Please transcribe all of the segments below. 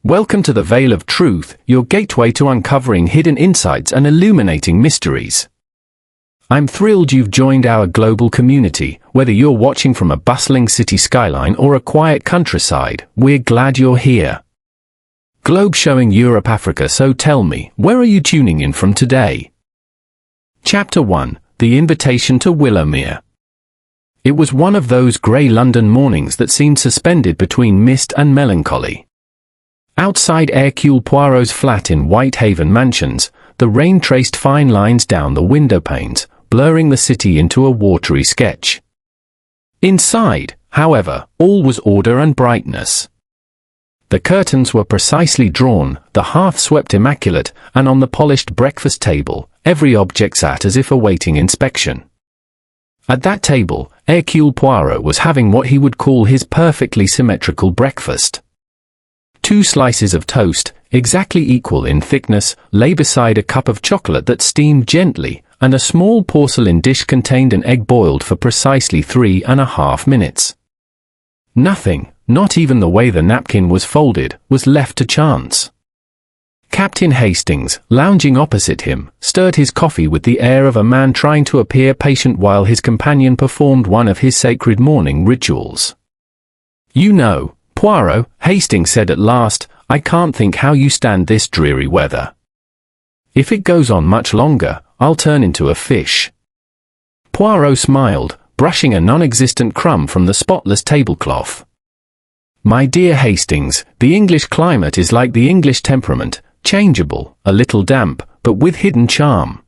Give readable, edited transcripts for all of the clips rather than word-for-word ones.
Welcome to the Veil of Truth, your gateway to uncovering hidden insights and illuminating mysteries. I'm thrilled you've joined our global community. Whether you're watching from a bustling city skyline or a quiet countryside, we're glad you're here. Globe showing Europe, Africa, so tell me, where are you tuning in from today? Chapter 1, The Invitation to Willowmere. It was one of those grey London mornings that seemed suspended between mist and melancholy. Outside Hercule Poirot's flat in Whitehaven Mansions, the rain traced fine lines down the window panes, blurring the city into a watery sketch. Inside, however, all was order and brightness. The curtains were precisely drawn, the hearth swept immaculate, and on the polished breakfast table, every object sat as if awaiting inspection. At that table, Hercule Poirot was having what he would call his perfectly symmetrical breakfast. 2 slices of toast, exactly equal in thickness, lay beside a cup of chocolate that steamed gently, and a small porcelain dish contained an egg boiled for precisely 3.5 minutes. Nothing, not even the way the napkin was folded, was left to chance. Captain Hastings, lounging opposite him, stirred his coffee with the air of a man trying to appear patient while his companion performed one of his sacred morning rituals. "You know, Poirot," Hastings said at last, "I can't think how you stand this dreary weather. If it goes on much longer, I'll turn into a fish." Poirot smiled, brushing a non-existent crumb from the spotless tablecloth. "My dear Hastings, the English climate is like the English temperament, changeable, a little damp, but with hidden charm.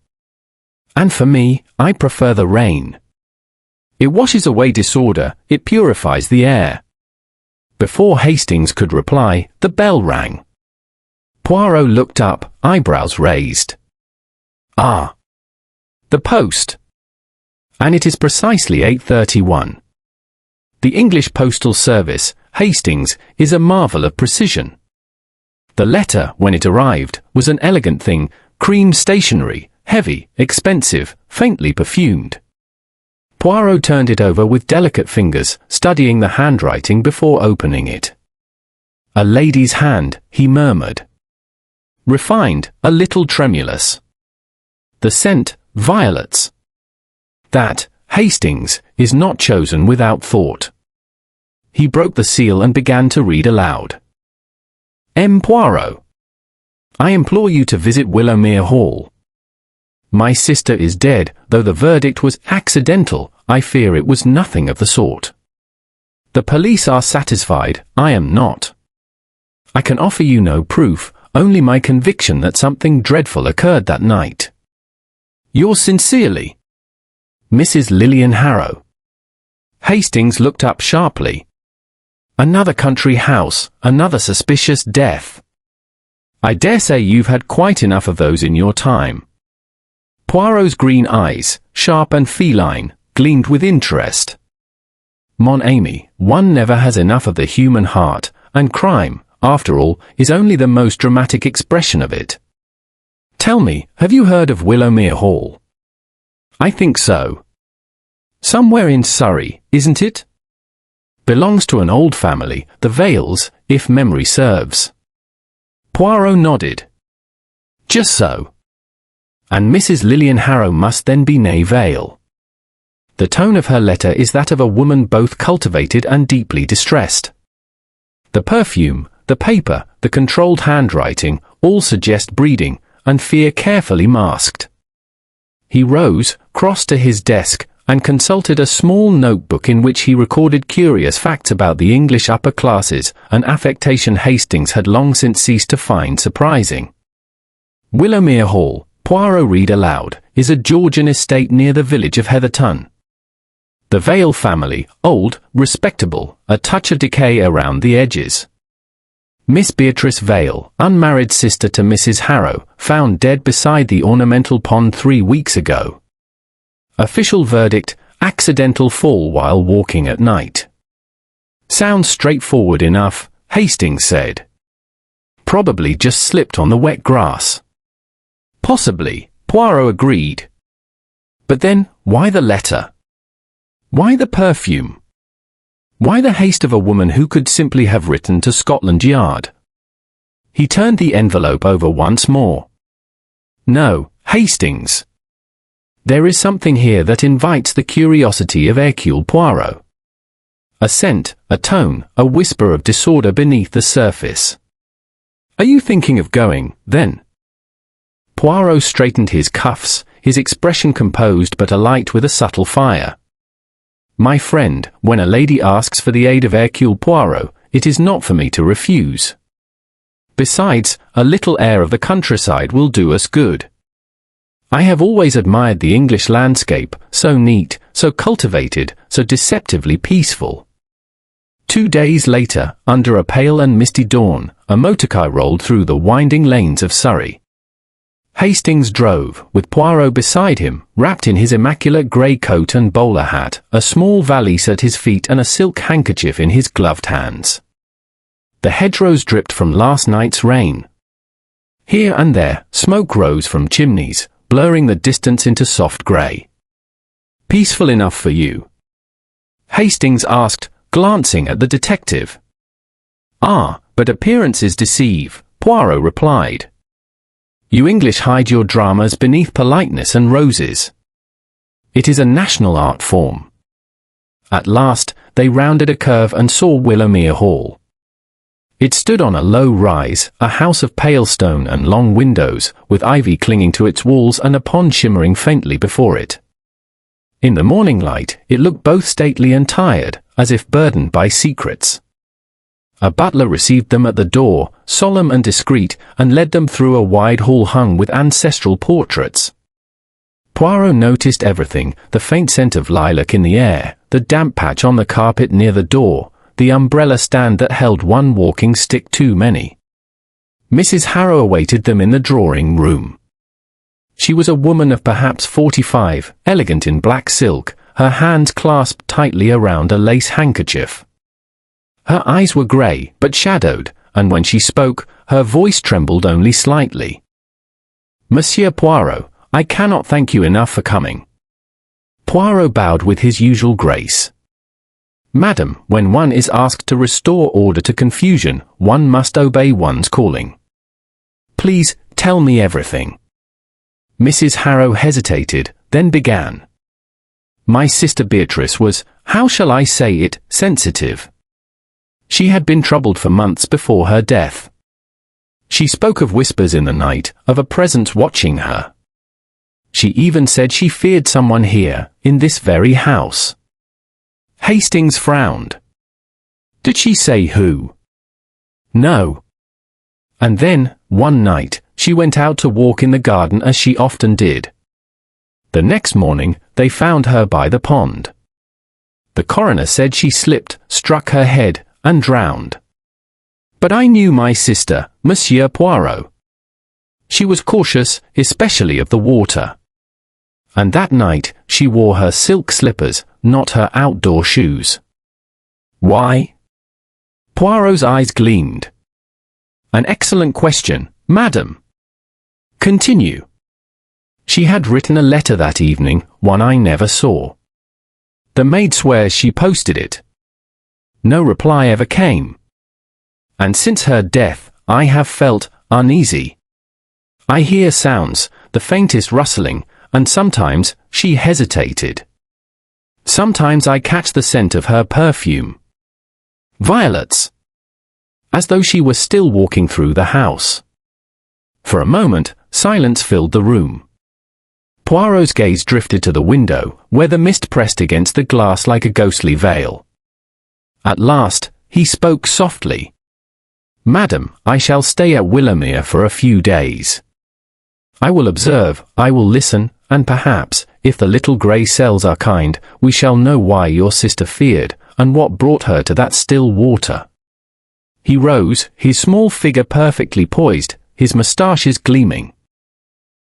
And for me, I prefer the rain. It washes away disorder, it purifies the air." Before Hastings could reply, the bell rang. Poirot looked up, eyebrows raised. "Ah! The post! And it is precisely 8:31. The English Postal Service, Hastings, is a marvel of precision. The letter, when it arrived, was an elegant thing, cream stationery, heavy, expensive, faintly perfumed. Poirot turned it over with delicate fingers, studying the handwriting before opening it. "A lady's hand," he murmured. "Refined, a little tremulous. The scent, violets. That, Hastings, is not chosen without thought." He broke the seal and began to read aloud. "M. Poirot. I implore you to visit Willowmere Hall. My sister is dead, though the verdict was accidental. I fear it was nothing of the sort. The police are satisfied, I am not. I can offer you no proof, only my conviction that something dreadful occurred that night. Yours sincerely, Mrs. Lillian Harrow." Hastings looked up sharply. "Another country house, another suspicious death. I dare say you've had quite enough of those in your time." Poirot's green eyes, sharp and feline, gleamed with interest. "Mon ami, one never has enough of the human heart, and crime, after all, is only the most dramatic expression of it. Tell me, have you heard of Willowmere Hall?" "I think so. Somewhere in Surrey, isn't it? Belongs to an old family, the Vales, if memory serves." Poirot nodded. "Just so. And Mrs. Lillian Harrow must then be née Vale. The tone of her letter is that of a woman both cultivated and deeply distressed. The perfume, the paper, the controlled handwriting, all suggest breeding, and fear carefully masked." He rose, crossed to his desk, and consulted a small notebook in which he recorded curious facts about the English upper classes, an affectation Hastings had long since ceased to find surprising. "Willowmere Hall," Poirot read aloud, "is a Georgian estate near the village of Heatherton. The Vale family, old, respectable, a touch of decay around the edges. Miss Beatrice Vale, unmarried sister to Mrs. Harrow, found dead beside the ornamental pond 3 weeks ago. Official verdict, accidental fall while walking at night." "Sounds straightforward enough," Hastings said. "Probably just slipped on the wet grass." "Possibly," Poirot agreed. "But then, why the letter? Why the perfume? Why the haste of a woman who could simply have written to Scotland Yard?" He turned the envelope over once more. No, Hastings. There is something here that invites the curiosity of Hercule Poirot. A scent, a tone, a whisper of disorder beneath the surface. Are you thinking of going, then? Poirot straightened his cuffs, his expression composed but alight with a subtle fire. My friend, when a lady asks for the aid of Hercule Poirot, it is not for me to refuse. Besides, a little air of the countryside will do us good. I have always admired the English landscape, so neat, so cultivated, so deceptively peaceful. 2 days later, under a pale and misty dawn, a motorcar rolled through the winding lanes of Surrey. Hastings drove, with Poirot beside him, wrapped in his immaculate grey coat and bowler hat, a small valise at his feet and a silk handkerchief in his gloved hands. The hedgerows dripped from last night's rain. Here and there, smoke rose from chimneys, blurring the distance into soft grey. Peaceful enough for you? Hastings asked, glancing at the detective. Ah, but appearances deceive, Poirot replied. You English hide your dramas beneath politeness and roses. It is a national art form. At last, they rounded a curve and saw Willowmere Hall. It stood on a low rise, a house of pale stone and long windows, with ivy clinging to its walls and a pond shimmering faintly before it. In the morning light, it looked both stately and tired, as if burdened by secrets. A butler received them at the door, solemn and discreet, and led them through a wide hall hung with ancestral portraits. Poirot noticed everything, the faint scent of lilac in the air, the damp patch on the carpet near the door, the umbrella stand that held one walking stick too many. Mrs. Harrow awaited them in the drawing room. She was a woman of perhaps 45, elegant in black silk, her hands clasped tightly around a lace handkerchief. Her eyes were grey, but shadowed, and when she spoke, her voice trembled only slightly. Monsieur Poirot, I cannot thank you enough for coming. Poirot bowed with his usual grace. Madam, when one is asked to restore order to confusion, one must obey one's calling. Please, tell me everything. Mrs. Harrow hesitated, then began. My sister Beatrice was, how shall I say it, sensitive. She had been troubled for months before her death. She spoke of whispers in the night, of a presence watching her. She even said she feared someone here, in this very house. Hastings frowned. Did she say who? No. And then, one night, she went out to walk in the garden as she often did. The next morning, they found her by the pond. The coroner said she slipped, struck her head, and drowned. But I knew my sister, Monsieur Poirot. She was cautious, especially of the water. And that night, she wore her silk slippers, not her outdoor shoes. Why? Poirot's eyes gleamed. An excellent question, madam. Continue. She had written a letter that evening, one I never saw. The maid swears she posted it. No reply ever came. And since her death, I have felt uneasy. I hear sounds, the faintest rustling, and sometimes she hesitated. Sometimes I catch the scent of her perfume. Violets. As though she were still walking through the house. For a moment, silence filled the room. Poirot's gaze drifted to the window, where the mist pressed against the glass like a ghostly veil. At last, he spoke softly. Madam, I shall stay at Willowmere for a few days. I will observe, I will listen, and perhaps, if the little grey cells are kind, we shall know why your sister feared, and what brought her to that still water. He rose, his small figure perfectly poised, his moustaches gleaming.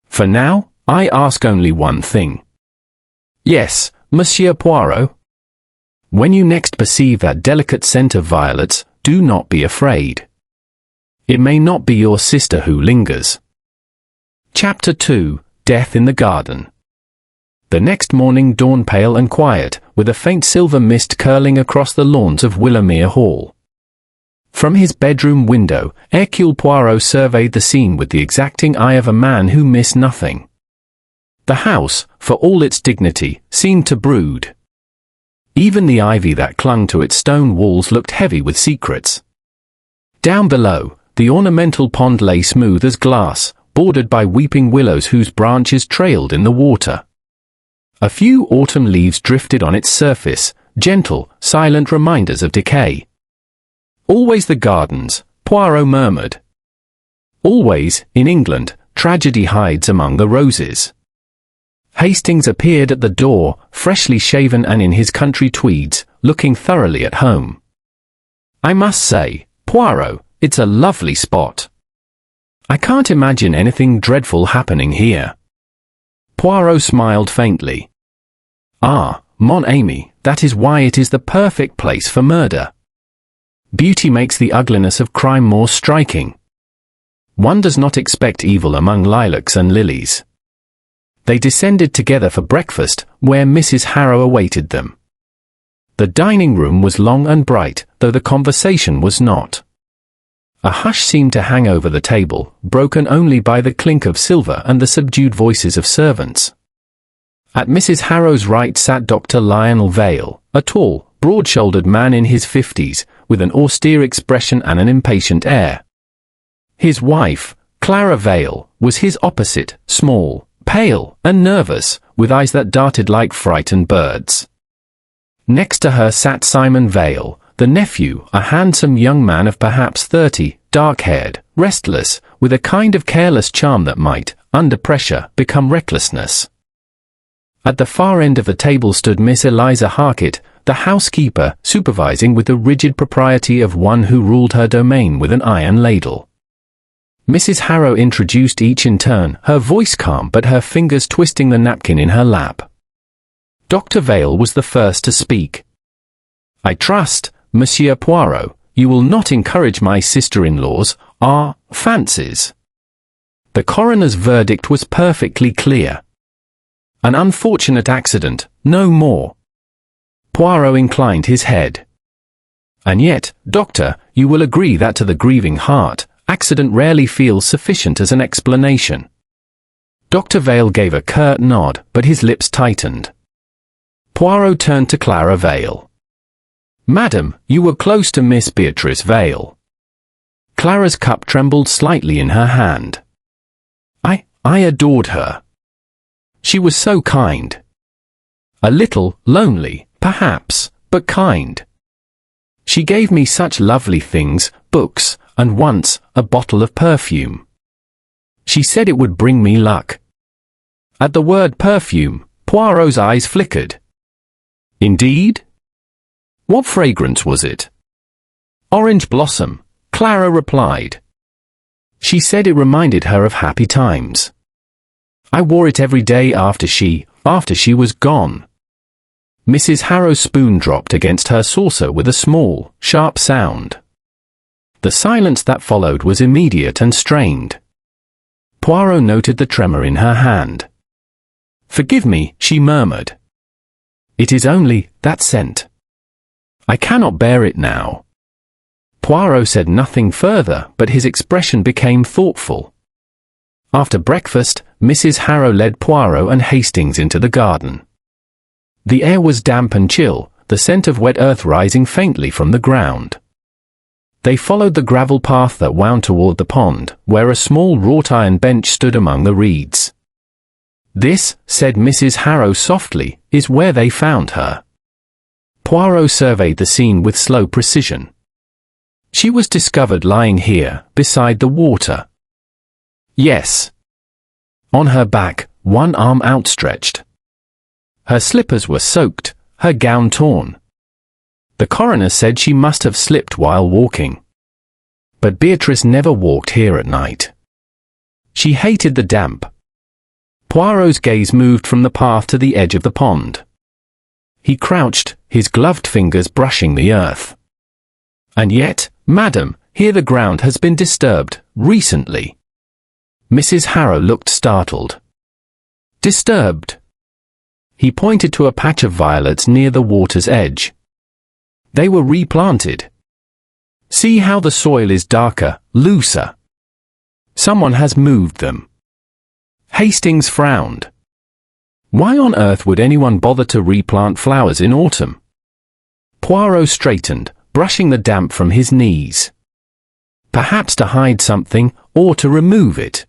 For now, I ask only one thing. Yes, Monsieur Poirot. When you next perceive that delicate scent of violets, do not be afraid. It may not be your sister who lingers. Chapter 2, Death in the Garden. The next morning dawned pale and quiet, with a faint silver mist curling across the lawns of Willowmere Hall. From his bedroom window, Hercule Poirot surveyed the scene with the exacting eye of a man who missed nothing. The house, for all its dignity, seemed to brood. Even the ivy that clung to its stone walls looked heavy with secrets. Down below, the ornamental pond lay smooth as glass, bordered by weeping willows whose branches trailed in the water. A few autumn leaves drifted on its surface, gentle, silent reminders of decay. Always the gardens, Poirot murmured. Always, in England, tragedy hides among the roses. Hastings appeared at the door, freshly shaven and in his country tweeds, looking thoroughly at home. I must say, Poirot, it's a lovely spot. I can't imagine anything dreadful happening here. Poirot smiled faintly. Ah, mon ami, that is why it is the perfect place for murder. Beauty makes the ugliness of crime more striking. One does not expect evil among lilacs and lilies. They descended together for breakfast, where Mrs. Harrow awaited them. The dining room was long and bright, though the conversation was not. A hush seemed to hang over the table, broken only by the clink of silver and the subdued voices of servants. At Mrs. Harrow's right sat Dr. Lionel Vale, a tall, broad-shouldered man in his 50s, with an austere expression and an impatient air. His wife, Clara Vale, was his opposite, small, pale, and nervous, with eyes that darted like frightened birds. Next to her sat Simon Vale, the nephew, a handsome young man of perhaps 30, dark-haired, restless, with a kind of careless charm that might, under pressure, become recklessness. At the far end of the table stood Miss Eliza Harkett, the housekeeper, supervising with the rigid propriety of one who ruled her domain with an iron ladle. Mrs. Harrow introduced each in turn, her voice calm but her fingers twisting the napkin in her lap. Dr. Vale was the first to speak. I trust, Monsieur Poirot, you will not encourage my sister-in-law's, fancies. The coroner's verdict was perfectly clear. An unfortunate accident, no more. Poirot inclined his head. And yet, doctor, you will agree that to the grieving heart, accident rarely feels sufficient as an explanation. Dr. Vale gave a curt nod, but his lips tightened. Poirot turned to Clara Vale. Madam, you were close to Miss Beatrice Vale. Clara's cup trembled slightly in her hand. I adored her. She was so kind. A little lonely, perhaps, but kind. She gave me such lovely things, books, and once, a bottle of perfume. She said it would bring me luck. At the word perfume, Poirot's eyes flickered. Indeed? What fragrance was it? Orange blossom, Clara replied. She said it reminded her of happy times. I wore it every day after she was gone. Mrs. Harrow's spoon dropped against her saucer with a small, sharp sound. The silence that followed was immediate and strained. Poirot noted the tremor in her hand. Forgive me, she murmured. It is only that scent. I cannot bear it now. Poirot said nothing further, but his expression became thoughtful. After breakfast, Mrs. Harrow led Poirot and Hastings into the garden. The air was damp and chill, the scent of wet earth rising faintly from the ground. They followed the gravel path that wound toward the pond, where a small wrought-iron bench stood among the reeds. This, said Mrs. Harrow softly, is where they found her. Poirot surveyed the scene with slow precision. She was discovered lying here, beside the water. Yes. On her back, one arm outstretched. Her slippers were soaked, her gown torn. The coroner said she must have slipped while walking. But Beatrice never walked here at night. She hated the damp. Poirot's gaze moved from the path to the edge of the pond. He crouched, his gloved fingers brushing the earth. And yet, madam, here the ground has been disturbed, recently. Mrs. Harrow looked startled. Disturbed? He pointed to a patch of violets near the water's edge. They were replanted. See how the soil is darker, looser. Someone has moved them. Hastings frowned. Why on earth would anyone bother to replant flowers in autumn? Poirot straightened, brushing the damp from his knees. Perhaps to hide something, or to remove it.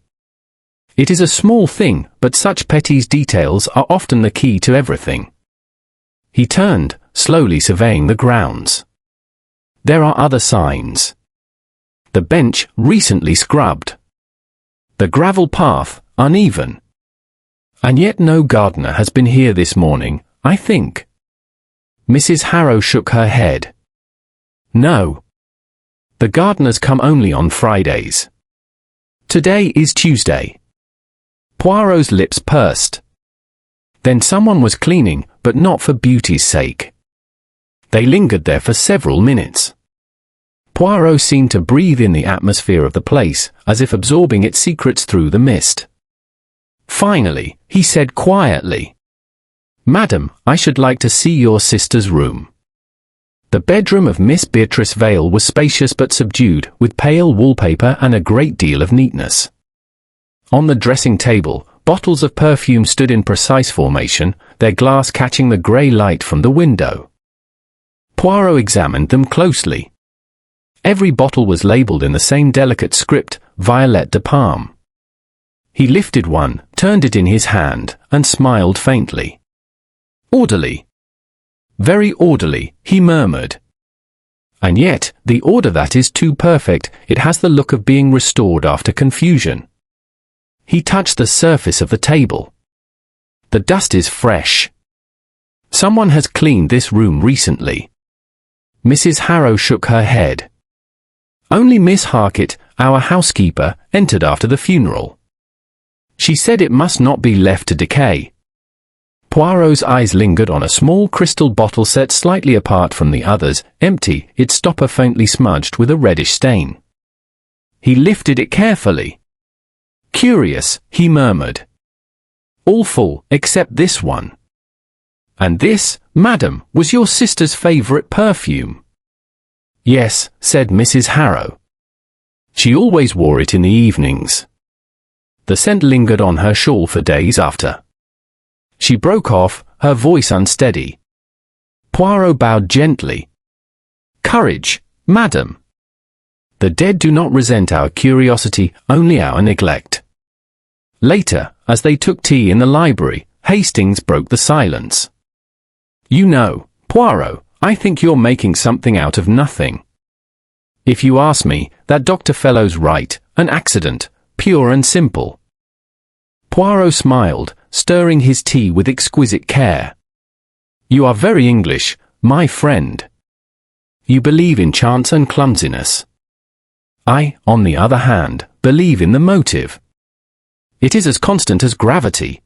It is a small thing, but such petty details are often the key to everything. He turned, slowly surveying the grounds. There are other signs. The bench, recently scrubbed. The gravel path, uneven. And yet no gardener has been here this morning, I think. Mrs. Harrow shook her head. No. The gardeners come only on Fridays. Today is Tuesday. Poirot's lips pursed. Then someone was cleaning, but not for beauty's sake. They lingered there for several minutes. Poirot seemed to breathe in the atmosphere of the place, as if absorbing its secrets through the mist. Finally, he said quietly, "Madam, I should like to see your sister's room." The bedroom of Miss Beatrice Vale was spacious but subdued, with pale wallpaper and a great deal of neatness. On the dressing table, bottles of perfume stood in precise formation, their glass catching the grey light from the window. Poirot examined them closely. Every bottle was labelled in the same delicate script, Violette de Parme. He lifted one, turned it in his hand, and smiled faintly. Orderly. Very orderly, he murmured. And yet, the order that is too perfect, it has the look of being restored after confusion. He touched the surface of the table. The dust is fresh. Someone has cleaned this room recently. Mrs. Harrow shook her head. Only Miss Harkett, our housekeeper, entered after the funeral. She said it must not be left to decay. Poirot's eyes lingered on a small crystal bottle set slightly apart from the others, empty, its stopper faintly smudged with a reddish stain. He lifted it carefully. Curious, he murmured. All full, except this one. And this, madam, was your sister's favourite perfume. Yes, said Mrs. Harrow. She always wore it in the evenings. The scent lingered on her shawl for days after. She broke off, her voice unsteady. Poirot bowed gently. Courage, madam. The dead do not resent our curiosity, only our neglect. Later, as they took tea in the library, Hastings broke the silence. You know, Poirot, I think you're making something out of nothing. If you ask me, that Dr. Fellow's right, an accident, pure and simple. Poirot smiled, stirring his tea with exquisite care. You are very English, my friend. You believe in chance and clumsiness. I, on the other hand, believe in the motive. It is as constant as gravity.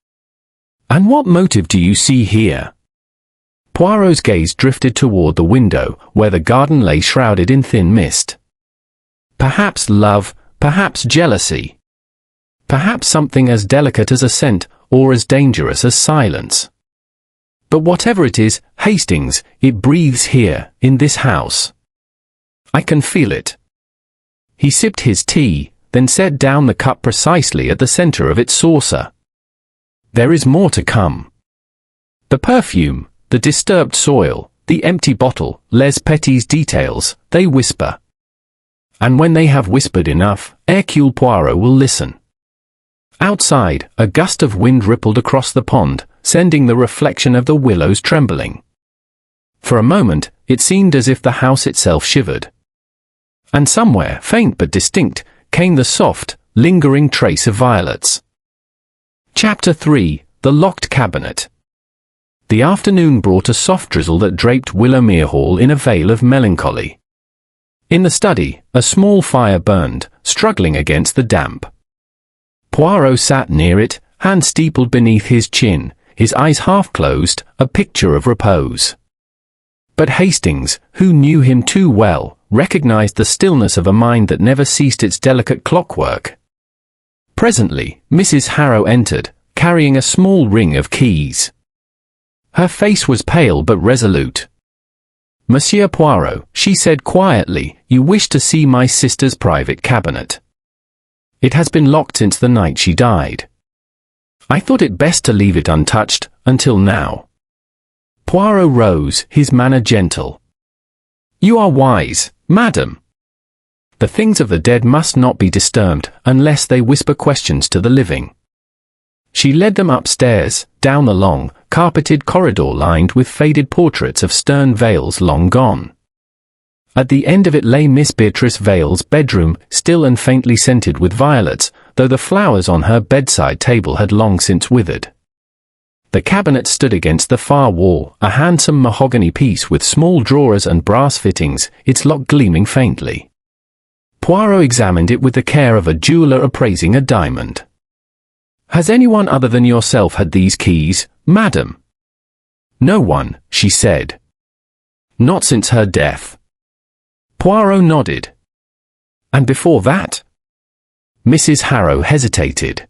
And what motive do you see here? Poirot's gaze drifted toward the window, where the garden lay shrouded in thin mist. Perhaps love, perhaps jealousy. Perhaps something as delicate as a scent, or as dangerous as silence. But whatever it is, Hastings, it breathes here, in this house. I can feel it. He sipped his tea, then set down the cup precisely at the center of its saucer. There is more to come. The perfume, the disturbed soil, the empty bottle, les petits details, they whisper. And when they have whispered enough, Hercule Poirot will listen. Outside, a gust of wind rippled across the pond, sending the reflection of the willows trembling. For a moment, it seemed as if the house itself shivered. And somewhere, faint but distinct, came the soft, lingering trace of violets. Chapter 3, The Locked Cabinet. The afternoon brought a soft drizzle that draped Willowmere Hall in a veil of melancholy. In the study, a small fire burned, struggling against the damp. Poirot sat near it, hand steepled beneath his chin, his eyes half closed, a picture of repose. But Hastings, who knew him too well, recognized the stillness of a mind that never ceased its delicate clockwork. Presently, Mrs. Harrow entered, carrying a small ring of keys. Her face was pale but resolute. Monsieur Poirot, she said quietly, you wish to see my sister's private cabinet. It has been locked since the night she died. I thought it best to leave it untouched, until now. Poirot rose, his manner gentle. You are wise, madam. The things of the dead must not be disturbed, unless they whisper questions to the living. She led them upstairs, down the long, carpeted corridor lined with faded portraits of stern Vales long gone. At the end of it lay Miss Beatrice Vale's bedroom, still and faintly scented with violets, though the flowers on her bedside table had long since withered. The cabinet stood against the far wall, a handsome mahogany piece with small drawers and brass fittings, its lock gleaming faintly. Poirot examined it with the care of a jeweller appraising a diamond. Has anyone other than yourself had these keys, madam? No one, she said. Not since her death. Poirot nodded. And before that? Mrs. Harrow hesitated.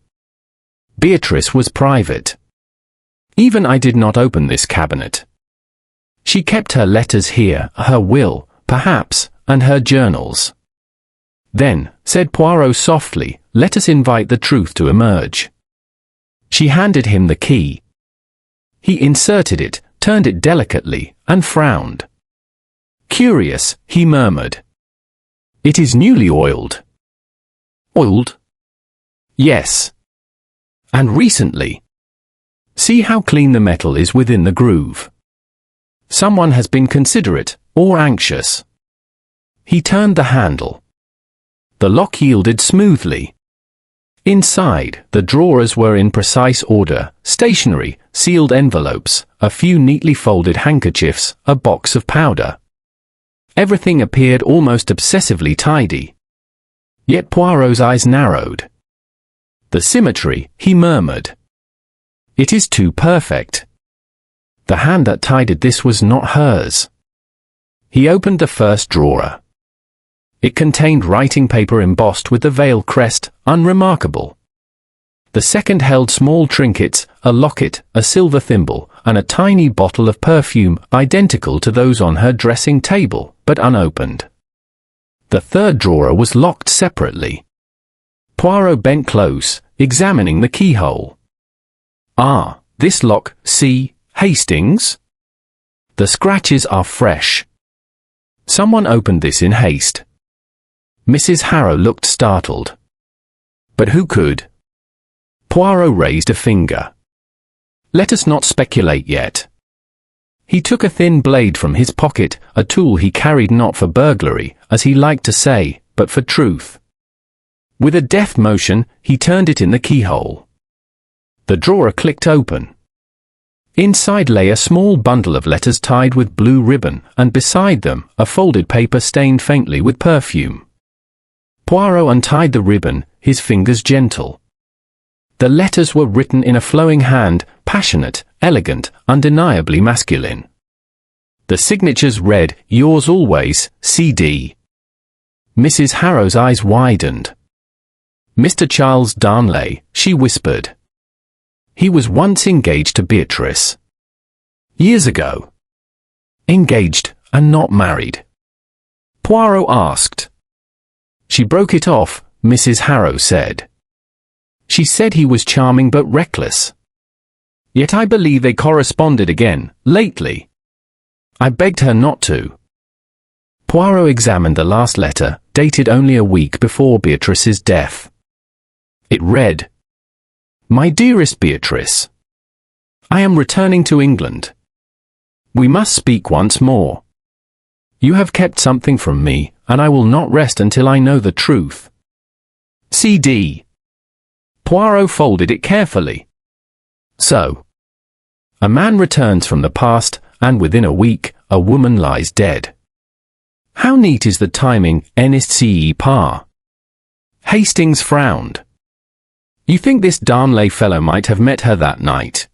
Beatrice was private. Even I did not open this cabinet. She kept her letters here, her will, perhaps, and her journals. Then, said Poirot softly, let us invite the truth to emerge. She handed him the key. He inserted it, turned it delicately, and frowned. Curious, he murmured. It is newly oiled. Oiled? Yes. And recently. See how clean the metal is within the groove. Someone has been considerate, or anxious. He turned the handle. The lock yielded smoothly. Inside, the drawers were in precise order, stationery, sealed envelopes, a few neatly folded handkerchiefs, a box of powder. Everything appeared almost obsessively tidy. Yet Poirot's eyes narrowed. The symmetry, he murmured. It is too perfect. The hand that tidied this was not hers. He opened the first drawer. It contained writing paper embossed with the Vale crest, unremarkable. The second held small trinkets, a locket, a silver thimble, and a tiny bottle of perfume, identical to those on her dressing table, but unopened. The third drawer was locked separately. Poirot bent close, examining the keyhole. Ah, this lock, see, Hastings? The scratches are fresh. Someone opened this in haste. Mrs. Harrow looked startled. But who could? Poirot raised a finger. Let us not speculate yet. He took a thin blade from his pocket, a tool he carried not for burglary, as he liked to say, but for truth. With a deft motion, he turned it in the keyhole. The drawer clicked open. Inside lay a small bundle of letters tied with blue ribbon, and beside them, a folded paper stained faintly with perfume. Poirot untied the ribbon, his fingers gentle. The letters were written in a flowing hand, passionate, elegant, undeniably masculine. The signatures read, Yours always, C.D. Mrs. Harrow's eyes widened. Mr. Charles Darnley, she whispered. He was once engaged to Beatrice. Years ago. Engaged, and not married? Poirot asked. She broke it off, Mrs. Harrow said. She said he was charming but reckless. Yet I believe they corresponded again, lately. I begged her not to. Poirot examined the last letter, dated only a week before Beatrice's death. It read, My dearest Beatrice, I am returning to England. We must speak once more. You have kept something from me, and I will not rest until I know the truth. C.D. Poirot folded it carefully. So. A man returns from the past, and within a week, a woman lies dead. How neat is the timing, n'est-ce pas? Hastings frowned. You think this Darnley fellow might have met her that night?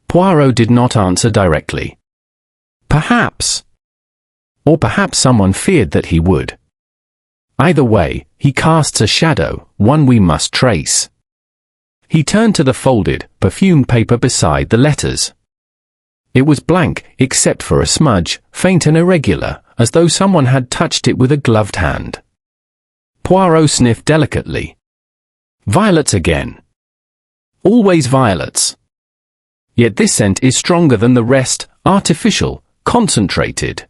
Poirot did not answer directly. Perhaps. Or perhaps someone feared that he would. Either way, he casts a shadow, one we must trace. He turned to the folded, perfumed paper beside the letters. It was blank, except for a smudge, faint and irregular, as though someone had touched it with a gloved hand. Poirot sniffed delicately. Violets again. Always violets. Yet this scent is stronger than the rest, artificial, concentrated.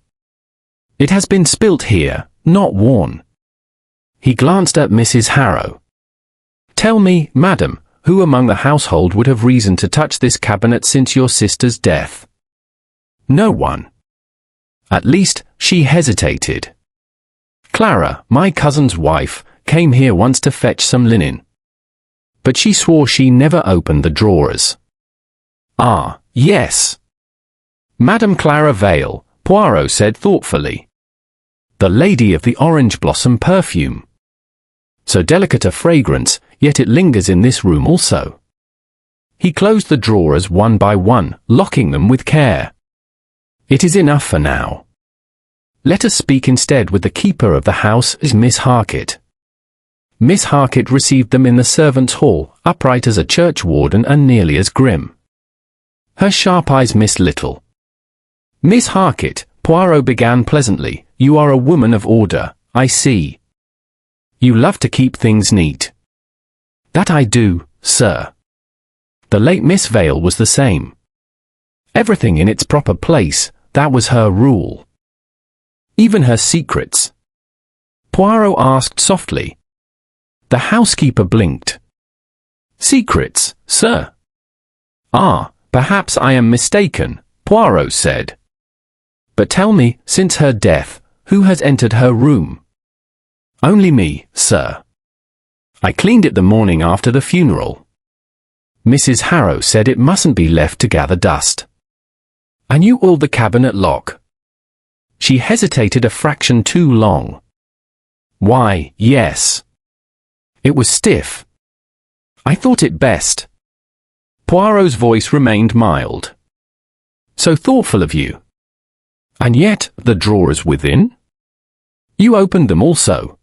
It has been spilt here, not worn. He glanced at Mrs. Harrow. Tell me, madam, who among the household would have reason to touch this cabinet since your sister's death? No one. At least, she hesitated. Clara, my cousin's wife, came here once to fetch some linen. But she swore she never opened the drawers. Ah, yes. Madame Clara Vale, Poirot said thoughtfully. The lady of the orange blossom perfume. So delicate a fragrance, yet it lingers in this room also. He closed the drawers one by one, locking them with care. It is enough for now. Let us speak instead with the keeper of the house, Miss Harkett. Miss Harkett received them in the servants' hall, upright as a churchwarden and nearly as grim. Her sharp eyes missed little. Miss Harkett, Poirot began pleasantly, you are a woman of order, I see. You love to keep things neat. That I do, sir. The late Miss Vale was the same. Everything in its proper place, that was her rule. Even her secrets. Poirot asked softly. The housekeeper blinked. Secrets, sir? Ah, perhaps I am mistaken, Poirot said. But tell me, since her death, who has entered her room? Only me, sir. I cleaned it the morning after the funeral. Mrs. Harrow said it mustn't be left to gather dust. And you oiled the cabinet lock. She hesitated a fraction too long. Why, yes. It was stiff. I thought it best. Poirot's voice remained mild. So thoughtful of you. And yet, the drawers within? You opened them also.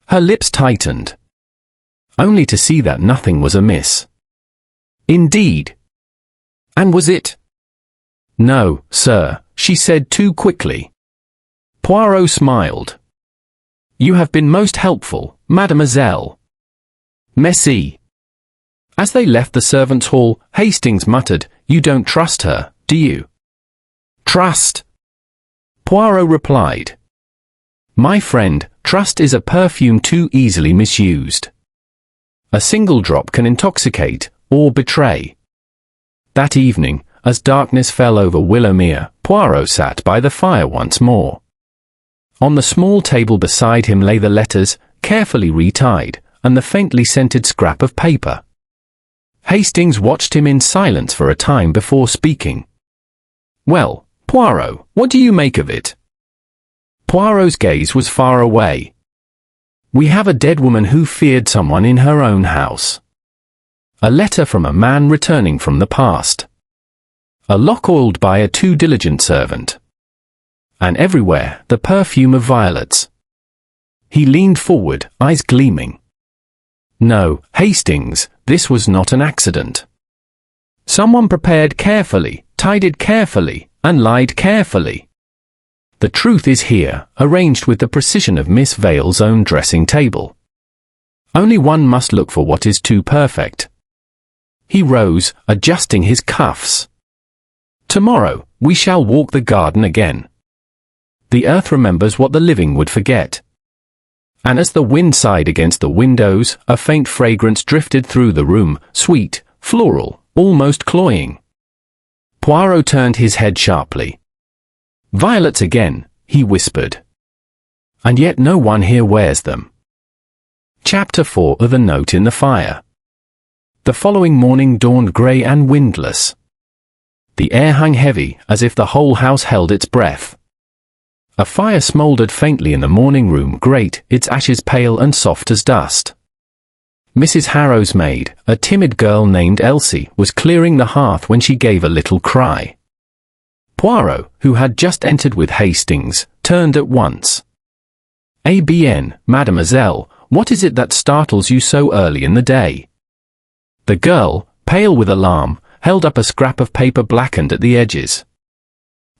Her lips tightened. Only to see that nothing was amiss. Indeed. And was it? No, sir, she said too quickly. Poirot smiled. You have been most helpful, mademoiselle. Merci. As they left the servants' hall, Hastings muttered, You don't trust her, do you? Trust? Poirot replied. My friend, trust is a perfume too easily misused. A single drop can intoxicate, or betray. That evening, as darkness fell over Willowmere, Poirot sat by the fire once more. On the small table beside him lay the letters, carefully retied, and the faintly scented scrap of paper. Hastings watched him in silence for a time before speaking. Well, Poirot, what do you make of it? Poirot's gaze was far away. We have a dead woman who feared someone in her own house. A letter from a man returning from the past. A lock oiled by a too diligent servant. And everywhere, the perfume of violets. He leaned forward, eyes gleaming. No, Hastings, this was not an accident. Someone prepared carefully, tidied carefully, and lied carefully. The truth is here, arranged with the precision of Miss Vale's own dressing table. Only one must look for what is too perfect. He rose, adjusting his cuffs. Tomorrow, we shall walk the garden again. The earth remembers what the living would forget. And as the wind sighed against the windows, a faint fragrance drifted through the room, sweet, floral, almost cloying. Poirot turned his head sharply. Violets again, he whispered. And yet no one here wears them. Chapter 4 of The Note in the Fire. The following morning dawned grey and windless. The air hung heavy, as if the whole house held its breath. A fire smouldered faintly in the morning room grate, its ashes pale and soft as dust. Mrs. Harrow's maid, a timid girl named Elsie, was clearing the hearth when she gave a little cry. Poirot, who had just entered with Hastings, turned at once. Eh bien, mademoiselle, what is it that startles you so early in the day? The girl, pale with alarm, held up a scrap of paper blackened at the edges.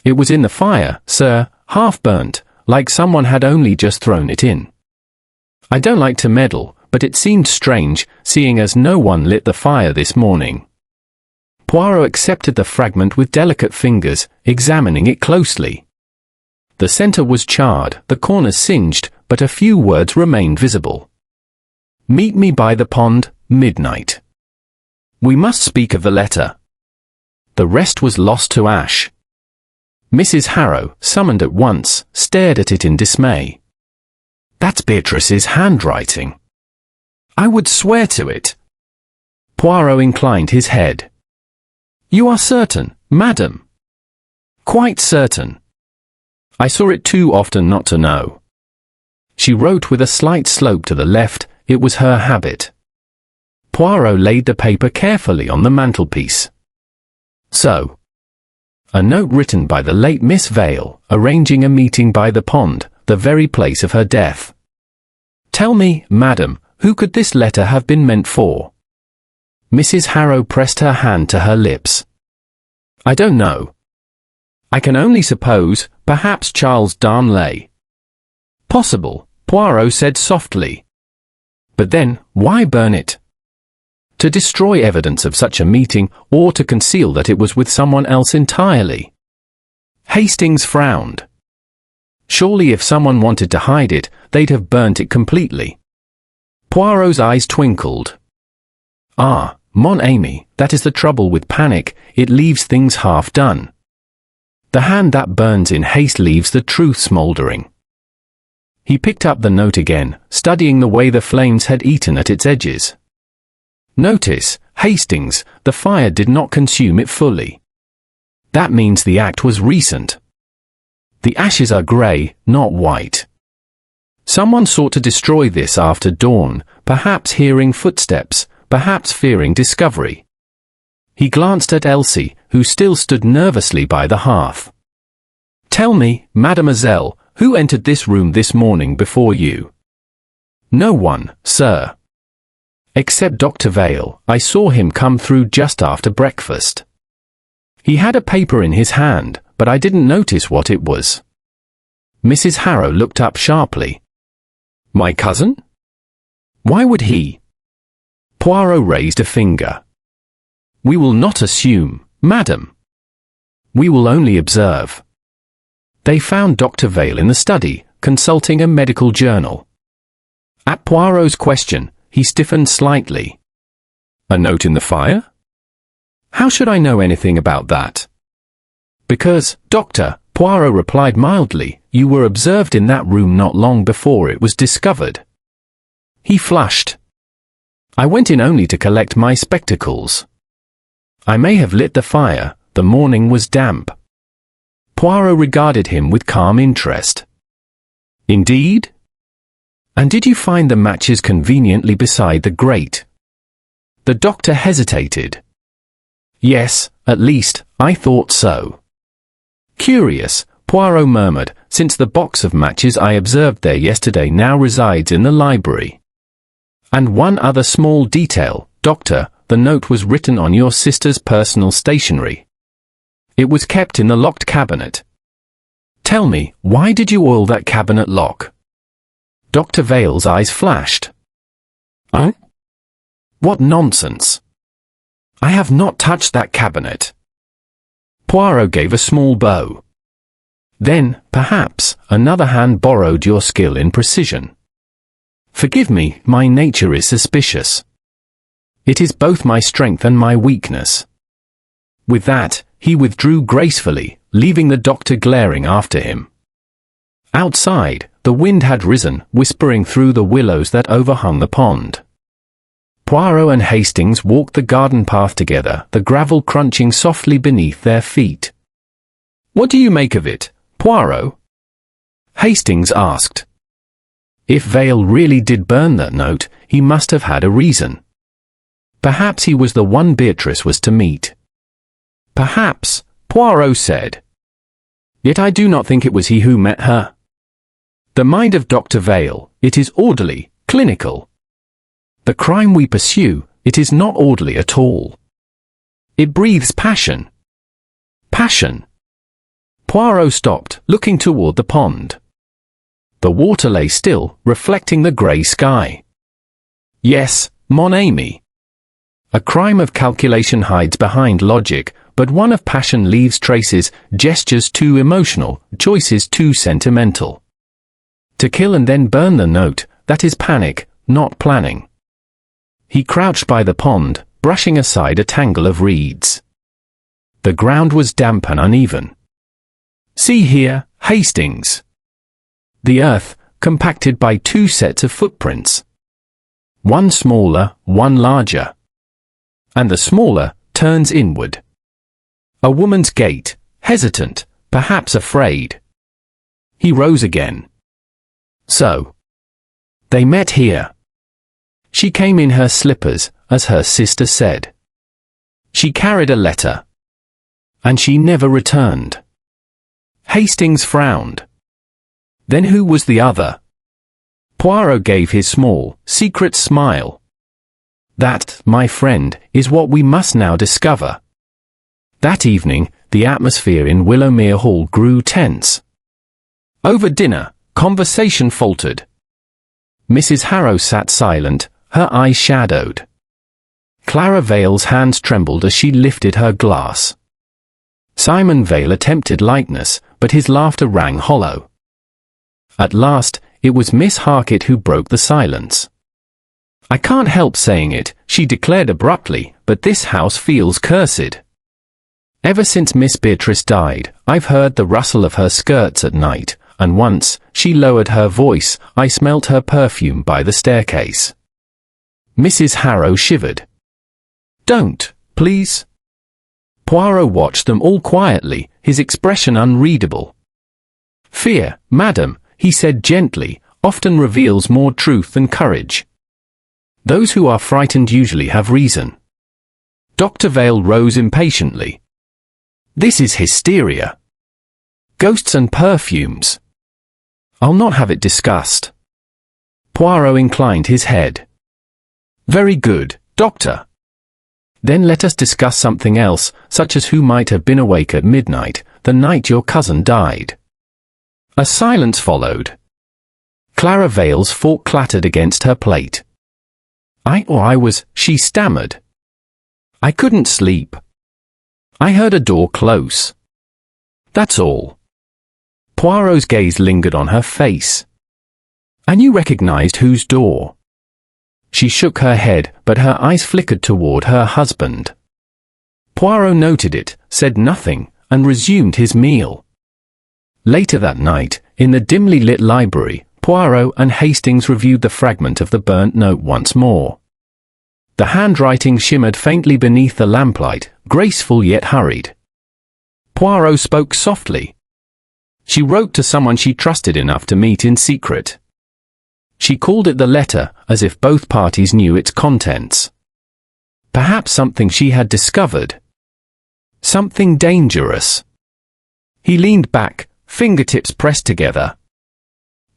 "It was in the fire, sir, half burnt, like someone had only just thrown it in. I don't like to meddle, but it seemed strange, seeing as no one lit the fire this morning." Poirot accepted the fragment with delicate fingers, examining it closely. The center was charred, the corners singed, but a few words remained visible. "Meet me by the pond, midnight. We must speak of the letter." The rest was lost to ash. Mrs. Harrow, summoned at once, stared at it in dismay. "That's Beatrice's handwriting. I would swear to it." Poirot inclined his head. "You are certain, madam?" "Quite certain. I saw it too often not to know. She wrote with a slight slope to the left, it was her habit." Poirot laid the paper carefully on the mantelpiece. "So, a note written by the late Miss Vale, arranging a meeting by the pond, the very place of her death. Tell me, madam, who could this letter have been meant for?" Mrs. Harrow pressed her hand to her lips. "I don't know. I can only suppose, perhaps Charles Darnley." "Possible," Poirot said softly. "But then, why burn it? To destroy evidence of such a meeting, or to conceal that it was with someone else entirely?" Hastings frowned. "Surely if someone wanted to hide it, they'd have burnt it completely." Poirot's eyes twinkled. "Ah, mon ami, that is the trouble with panic, it leaves things half done. The hand that burns in haste leaves the truth smouldering." He picked up the note again, studying the way the flames had eaten at its edges. "Notice, Hastings, the fire did not consume it fully. That means the act was recent. The ashes are grey, not white. Someone sought to destroy this after dawn, perhaps hearing footsteps, perhaps fearing discovery." He glanced at Elsie, who still stood nervously by the hearth. "Tell me, mademoiselle, who entered this room this morning before you?" "No one, sir. Except Dr. Vale. I saw him come through just after breakfast. He had a paper in his hand, but I didn't notice what it was." Mrs. Harrow looked up sharply. "My cousin? Why would he?" Poirot raised a finger. "We will not assume, madam. We will only observe. They found Dr. Vale in the study, consulting a medical journal." At Poirot's question, he stiffened slightly. "A note in the fire? How should I know anything about that?" "Because, Doctor," Poirot replied mildly, "you were observed in that room not long before it was discovered." He flushed. "I went in only to collect my spectacles. I may have lit the fire, the morning was damp." Poirot regarded him with calm interest. "Indeed? And did you find the matches conveniently beside the grate?" The doctor hesitated. "Yes, at least, I thought so." "Curious," Poirot murmured, "since the box of matches I observed there yesterday now resides in the library. And one other small detail, Doctor, the note was written on your sister's personal stationery. It was kept in the locked cabinet. Tell me, why did you oil that cabinet lock?" Dr. Vale's eyes flashed. "Huh? What nonsense! I have not touched that cabinet." Poirot gave a small bow. "Then, perhaps, another hand borrowed your skill in precision. Forgive me, my nature is suspicious. It is both my strength and my weakness." With that, he withdrew gracefully, leaving the doctor glaring after him. Outside, the wind had risen, whispering through the willows that overhung the pond. Poirot and Hastings walked the garden path together, the gravel crunching softly beneath their feet. "What do you make of it, Poirot?" Hastings asked. If Vale really did burn that note, he must have had a reason. Perhaps he was the one Beatrice was to meet. "Perhaps," Poirot said. "Yet I do not think it was he who met her. The mind of Dr. Vale, it is orderly, clinical. The crime we pursue, it is not orderly at all. It breathes passion. Passion. Poirot stopped, looking toward the pond. The water lay still, reflecting the grey sky. Yes, mon ami. A crime of calculation hides behind logic, but one of passion leaves traces, gestures too emotional, choices too sentimental. To kill and then burn the note, that is panic, not planning. He crouched by the pond, brushing aside a tangle of reeds. The ground was damp and uneven. See here, Hastings. The earth, compacted by two sets of footprints. One smaller, one larger. And the smaller turns inward. A woman's gait, hesitant, perhaps afraid. He rose again. So. They met here. She came in her slippers, as her sister said. She carried a letter. And she never returned. Hastings frowned. Then who was the other? Poirot gave his small, secret smile. That, my friend, is what we must now discover. That evening, the atmosphere in Willowmere Hall grew tense. Over dinner, conversation faltered. Mrs. Harrow sat silent, her eyes shadowed. Clara Vale's hands trembled as she lifted her glass. Simon Vale attempted lightness, but his laughter rang hollow. At last, it was Miss Harkett who broke the silence. I can't help saying it, she declared abruptly, but this house feels cursed. Ever since Miss Beatrice died, I've heard the rustle of her skirts at night, and once, she lowered her voice, I smelt her perfume by the staircase. Mrs. Harrow shivered. Don't, please. Poirot watched them all quietly, his expression unreadable. Fear, madam, he said gently, often reveals more truth than courage. Those who are frightened usually have reason. Dr. Vale rose impatiently. This is hysteria. Ghosts and perfumes. I'll not have it discussed. Poirot inclined his head. Very good, Doctor. Then let us discuss something else, such as who might have been awake at midnight, the night your cousin died. A silence followed. Clara Vale's fork clattered against her plate. I was, she stammered. I couldn't sleep. I heard a door close. That's all. Poirot's gaze lingered on her face. And you recognized whose door? She shook her head, but her eyes flickered toward her husband. Poirot noted it, said nothing, and resumed his meal. Later that night, in the dimly lit library, Poirot and Hastings reviewed the fragment of the burnt note once more. The handwriting shimmered faintly beneath the lamplight, graceful yet hurried. Poirot spoke softly. She wrote to someone she trusted enough to meet in secret. She called it the letter, as if both parties knew its contents. Perhaps something she had discovered. Something dangerous. He leaned back, fingertips pressed together.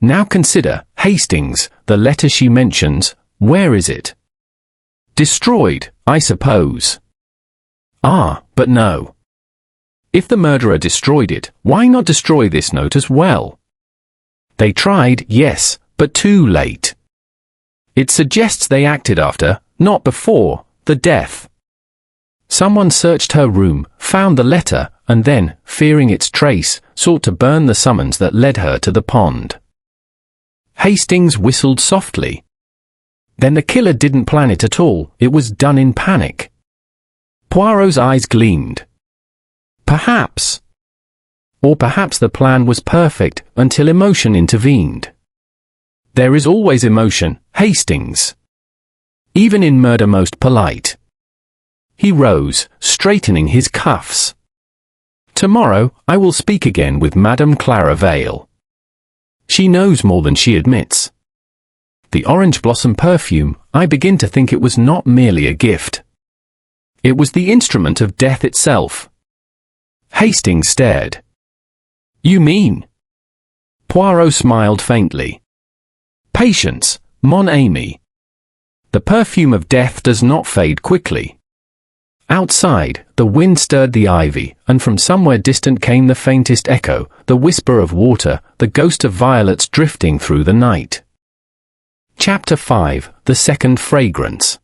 Now consider, Hastings, the letter she mentions, where is it? Destroyed, I suppose. Ah, but no. If the murderer destroyed it, why not destroy this note as well? They tried, yes, but too late. It suggests they acted after, not before, the death. Someone searched her room, found the letter, and then, fearing its trace, sought to burn the summons that led her to the pond. Hastings whistled softly. Then the killer didn't plan it at all, it was done in panic. Poirot's eyes gleamed. Perhaps. Or perhaps the plan was perfect, until emotion intervened. There is always emotion, Hastings. Even in murder most polite. He rose, straightening his cuffs. Tomorrow, I will speak again with Madame Clara Vale. She knows more than she admits. The orange blossom perfume, I begin to think it was not merely a gift. It was the instrument of death itself. Hastings stared. You mean? Poirot smiled faintly. Patience, mon ami. The perfume of death does not fade quickly. Outside, the wind stirred the ivy, and from somewhere distant came the faintest echo, the whisper of water, the ghost of violets drifting through the night. Chapter 5: The Second Fragrance.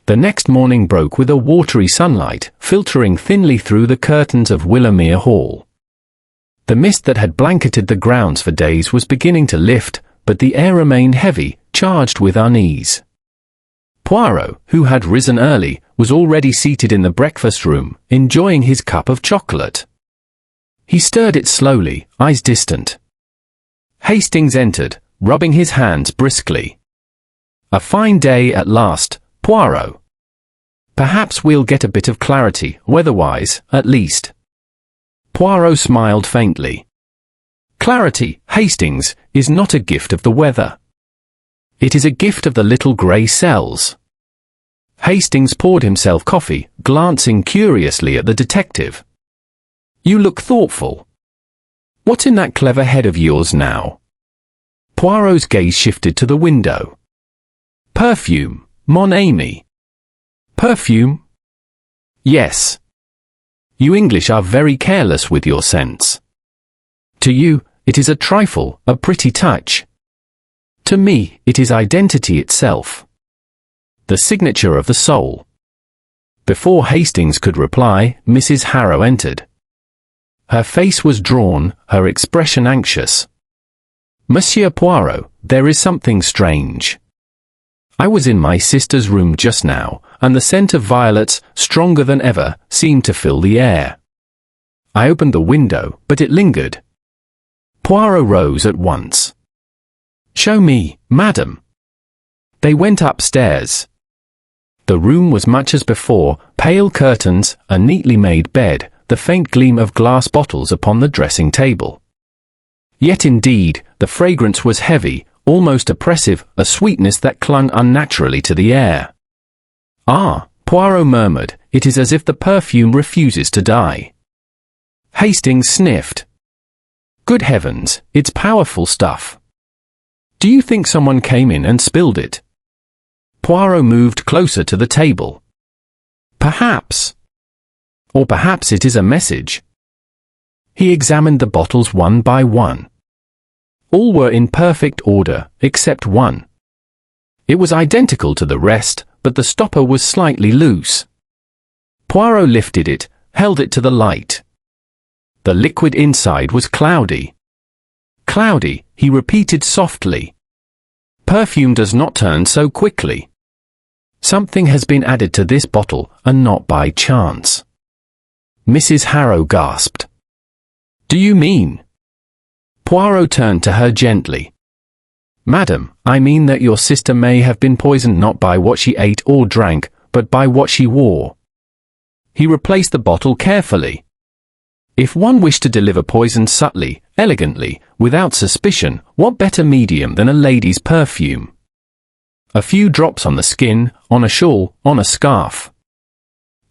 The next morning broke with a watery sunlight, filtering thinly through the curtains of Willowmere Hall. The mist that had blanketed the grounds for days was beginning to lift, but the air remained heavy, charged with unease. Poirot, who had risen early, was already seated in the breakfast room, enjoying his cup of chocolate. He stirred it slowly, eyes distant. Hastings entered, rubbing his hands briskly. "A fine day at last, Poirot. Perhaps we'll get a bit of clarity, weather-wise, at least." Poirot smiled faintly. "Clarity, Hastings, is not a gift of the weather. It is a gift of the little grey cells." Hastings poured himself coffee, glancing curiously at the detective. "You look thoughtful. What's in that clever head of yours now?" Poirot's gaze shifted to the window. "Perfume, mon ami." "Perfume?" "Yes. You English are very careless with your scents. To you, it is a trifle, a pretty touch. To me, it is identity itself. The signature of the soul." Before Hastings could reply, Mrs. Harrow entered. Her face was drawn, her expression anxious. "Monsieur Poirot, there is something strange. I was in my sister's room just now, and the scent of violets, stronger than ever, seemed to fill the air. I opened the window, but it lingered." Poirot rose at once. "Show me, madam." They went upstairs. The room was much as before, pale curtains, a neatly made bed, the faint gleam of glass bottles upon the dressing table. Yet indeed, the fragrance was heavy, almost oppressive, a sweetness that clung unnaturally to the air. "Ah," Poirot murmured, "it is as if the perfume refuses to die." Hastings sniffed. "Good heavens, it's powerful stuff. Do you think someone came in and spilled it?" Poirot moved closer to the table. "Perhaps. Or perhaps it is a message." He examined the bottles one by one. All were in perfect order, except one. It was identical to the rest, but the stopper was slightly loose. Poirot lifted it, held it to the light. The liquid inside was cloudy. "Cloudy," he repeated softly. "Perfume does not turn so quickly. Something has been added to this bottle, and not by chance." Mrs. Harrow gasped. "Do you mean?" Poirot turned to her gently. "Madam, I mean that your sister may have been poisoned not by what she ate or drank, but by what she wore." He replaced the bottle carefully. If one wished to deliver poison subtly, elegantly, without suspicion, what better medium than a lady's perfume? A few drops on the skin, on a shawl, on a scarf.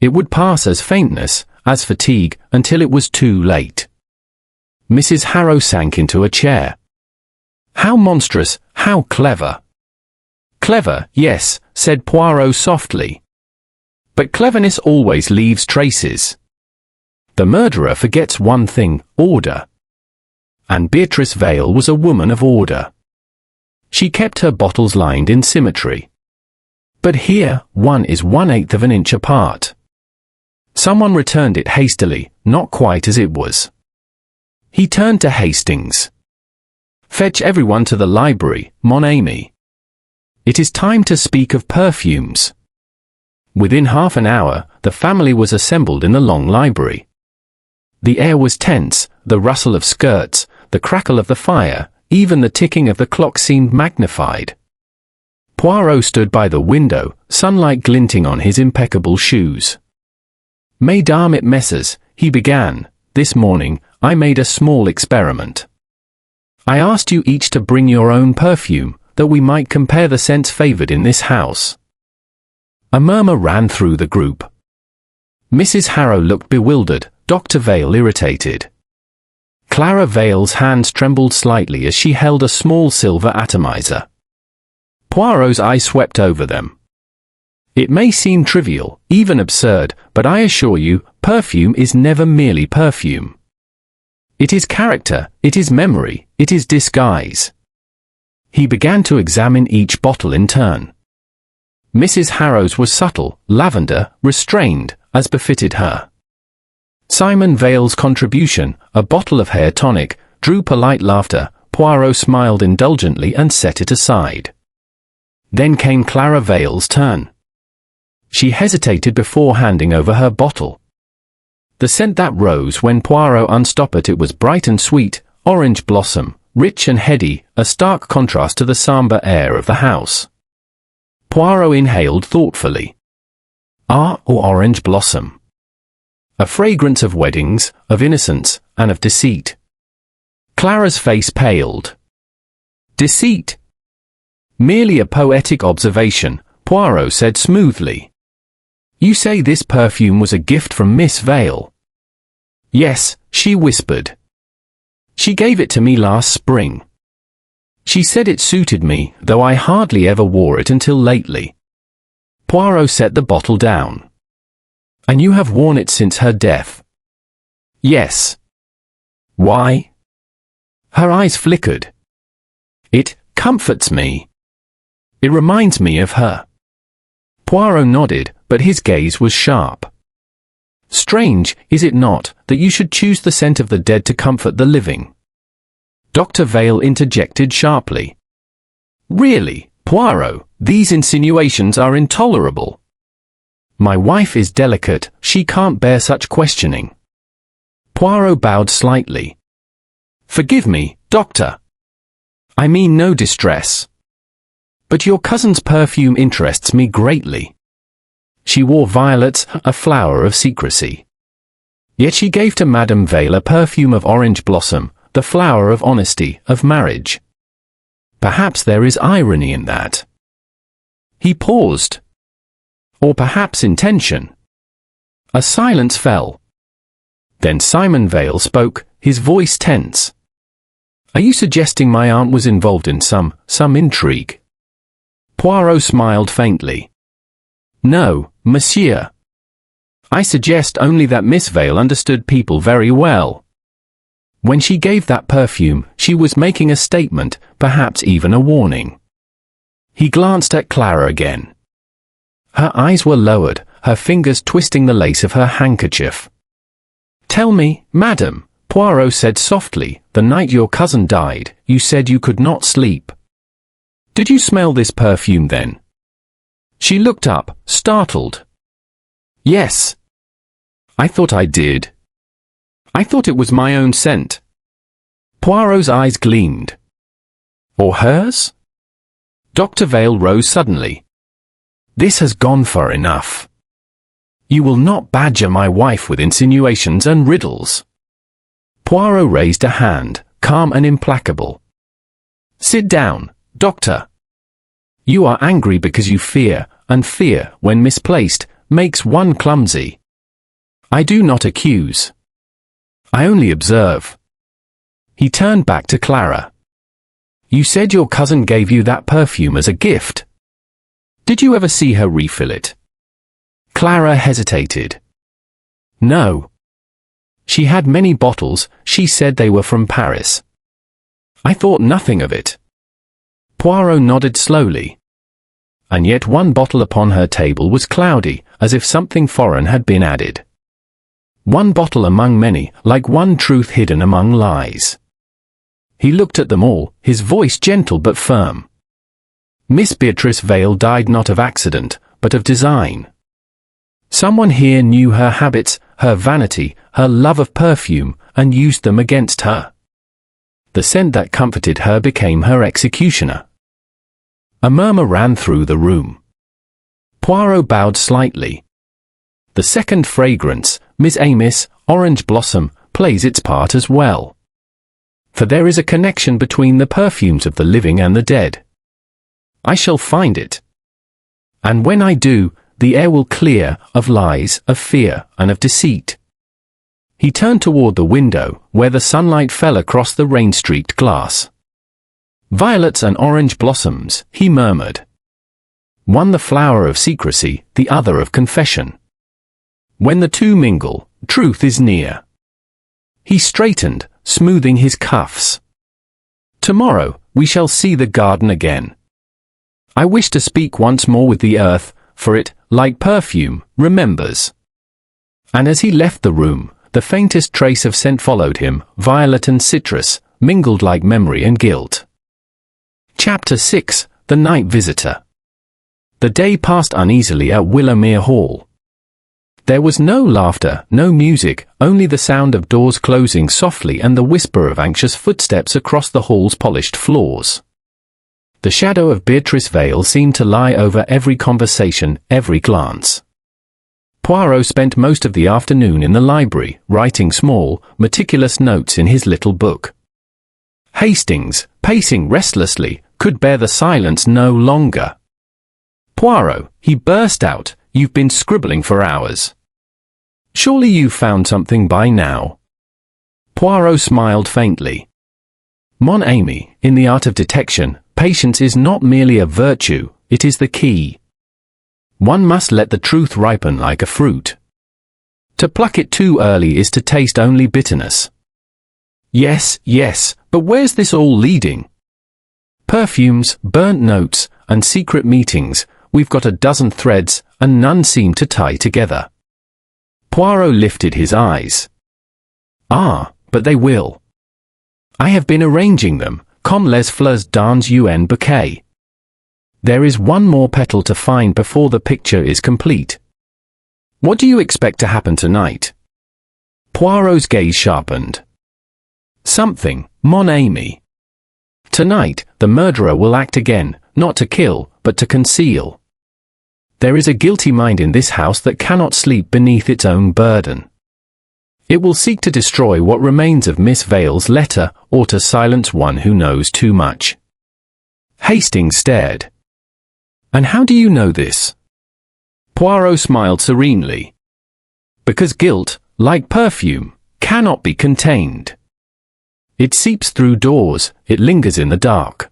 It would pass as faintness, as fatigue, until it was too late. Mrs. Harrow sank into a chair. "How monstrous, how clever." "Clever, yes," said Poirot softly. "But cleverness always leaves traces. The murderer forgets one thing, order. And Beatrice Vale was a woman of order. She kept her bottles lined in symmetry. But here, one is 1/8 of an inch apart. Someone returned it hastily, not quite as it was." He turned to Hastings. "Fetch everyone to the library, mon ami. It is time to speak of perfumes." Within half an hour, the family was assembled in the long library. The air was tense, the rustle of skirts, the crackle of the fire, even the ticking of the clock seemed magnified. Poirot stood by the window, sunlight glinting on his impeccable shoes. "Mesdames et messieurs," he began, "this morning, I made a small experiment. I asked you each to bring your own perfume, that we might compare the scents favored in this house." A murmur ran through the group. Mrs. Harrow looked bewildered, Dr. Vale irritated. Clara Vale's hands trembled slightly as she held a small silver atomizer. Poirot's eye swept over them. It may seem trivial, even absurd, but I assure you, perfume is never merely perfume. It is character, it is memory, it is disguise. He began to examine each bottle in turn. Mrs. Harrow's was subtle, lavender, restrained, as befitted her. Simon Vale's contribution, a bottle of hair tonic, drew polite laughter. Poirot smiled indulgently and set it aside. Then came Clara Vale's turn. She hesitated before handing over her bottle. The scent that rose when Poirot unstopped it was bright and sweet, orange blossom, rich and heady, a stark contrast to the sombre air of the house. Poirot inhaled thoughtfully. Or orange blossom. A fragrance of weddings, of innocence, and of deceit. Clara's face paled. Deceit? Merely a poetic observation, Poirot said smoothly. You say this perfume was a gift from Miss Vale? Yes, she whispered. She gave it to me last spring. She said it suited me, though I hardly ever wore it until lately. Poirot set the bottle down. And you have worn it since her death? Yes. Why? Her eyes flickered. It comforts me. It reminds me of her. Poirot nodded, but his gaze was sharp. Strange, is it not, that you should choose the scent of the dead to comfort the living? Dr. Vale interjected sharply. Really, Poirot, these insinuations are intolerable. My wife is delicate, she can't bear such questioning. Poirot bowed slightly. Forgive me, Doctor. I mean no distress. But your cousin's perfume interests me greatly. She wore violets, a flower of secrecy. Yet she gave to Madame Vale a perfume of orange blossom, the flower of honesty, of marriage. Perhaps there is irony in that. He paused. Or perhaps intention. A silence fell. Then Simon Vale spoke, his voice tense. Are you suggesting my aunt was involved in some intrigue? Poirot smiled faintly. No, monsieur. I suggest only that Miss Vale understood people very well. When she gave that perfume, she was making a statement, perhaps even a warning. He glanced at Clara again. Her eyes were lowered, her fingers twisting the lace of her handkerchief. Tell me, madam, Poirot said softly, the night your cousin died, you said you could not sleep. Did you smell this perfume then? She looked up, startled. Yes. I thought I did. I thought it was my own scent. Poirot's eyes gleamed. Or hers? Dr. Vale rose suddenly. This has gone far enough. You will not badger my wife with insinuations and riddles. Poirot raised a hand, calm and implacable. Sit down, Doctor. You are angry because you fear, and fear, when misplaced, makes one clumsy. I do not accuse. I only observe. He turned back to Clara. You said your cousin gave you that perfume as a gift. Did you ever see her refill it? Clara hesitated. No. She had many bottles, she said they were from Paris. I thought nothing of it. Poirot nodded slowly. And yet one bottle upon her table was cloudy, as if something foreign had been added. One bottle among many, like one truth hidden among lies. He looked at them all, his voice gentle but firm. Miss Beatrice Vale died not of accident, but of design. Someone here knew her habits, her vanity, her love of perfume, and used them against her. The scent that comforted her became her executioner. A murmur ran through the room. Poirot bowed slightly. The second fragrance, Miss Amiss, orange blossom, plays its part as well. For there is a connection between the perfumes of the living and the dead. I shall find it. And when I do, the air will clear, of lies, of fear, and of deceit. He turned toward the window, where the sunlight fell across the rain-streaked glass. Violets and orange blossoms, he murmured. one the flower of secrecy, the other of confession. When the two mingle, truth is near. He straightened, smoothing his cuffs. Tomorrow, we shall see the garden again. I wish to speak once more with the earth, for it, like perfume, remembers. And as he left the room, the faintest trace of scent followed him, violet and citrus, mingled like memory and guilt. Chapter 6, The Night Visitor. The day passed uneasily at Willowmere Hall. There was no laughter, no music, only the sound of doors closing softly and the whisper of anxious footsteps across the hall's polished floors. The shadow of Beatrice Vale seemed to lie over every conversation, every glance. Poirot spent most of the afternoon in the library, writing small, meticulous notes in his little book. Hastings, pacing restlessly, could bear the silence no longer. "Poirot," he burst out, "you've been scribbling for hours. Surely you've found something by now." Poirot smiled faintly. "Mon ami, in the art of detection, patience is not merely a virtue, it is the key. One must let the truth ripen like a fruit. To pluck it too early is to taste only bitterness." "Yes, yes, but where's this all leading? Perfumes, burnt notes, and secret meetings, we've got a dozen threads, and none seem to tie together." Poirot lifted his eyes. "Ah, but they will. I have been arranging them, comme les fleurs dans un bouquet. There is one more petal to find before the picture is complete. What do you expect to happen tonight?" Poirot's gaze sharpened. "Something, mon ami. Tonight, the murderer will act again, not to kill, but to conceal. There is a guilty mind in this house that cannot sleep beneath its own burden. It will seek to destroy what remains of Miss Vale's letter, or to silence one who knows too much." Hastings stared. "And how do you know this?" Poirot smiled serenely. "Because guilt, like perfume, cannot be contained. It seeps through doors, it lingers in the dark.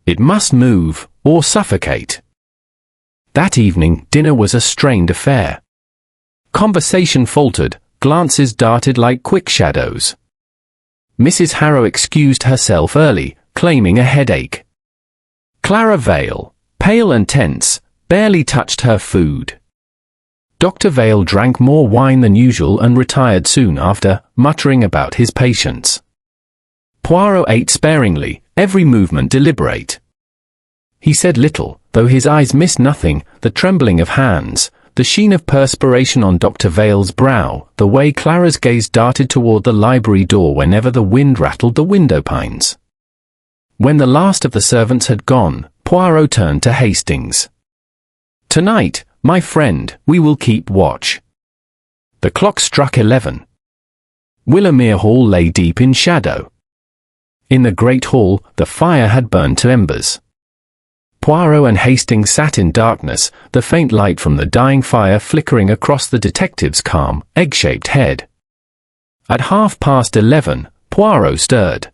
It must move, or suffocate." That evening, dinner was a strained affair. Conversation faltered, glances darted like quick shadows. Mrs. Harrow excused herself early, claiming a headache. Clara Vale, pale and tense, barely touched her food. Dr. Vale drank more wine than usual and retired soon after, muttering about his patients. Poirot ate sparingly, every movement deliberate. He said little, though his eyes missed nothing, the trembling of hands, the sheen of perspiration on Dr. Vale's brow, the way Clara's gaze darted toward the library door whenever the wind rattled the window panes. When the last of the servants had gone, Poirot turned to Hastings. "Tonight, my friend, we will keep watch." The clock struck 11. Willowmere Hall lay deep in shadow. In the great hall, the fire had burned to embers. Poirot and Hastings sat in darkness, the faint light from the dying fire flickering across the detective's calm, egg-shaped head. At 11:30, Poirot stirred.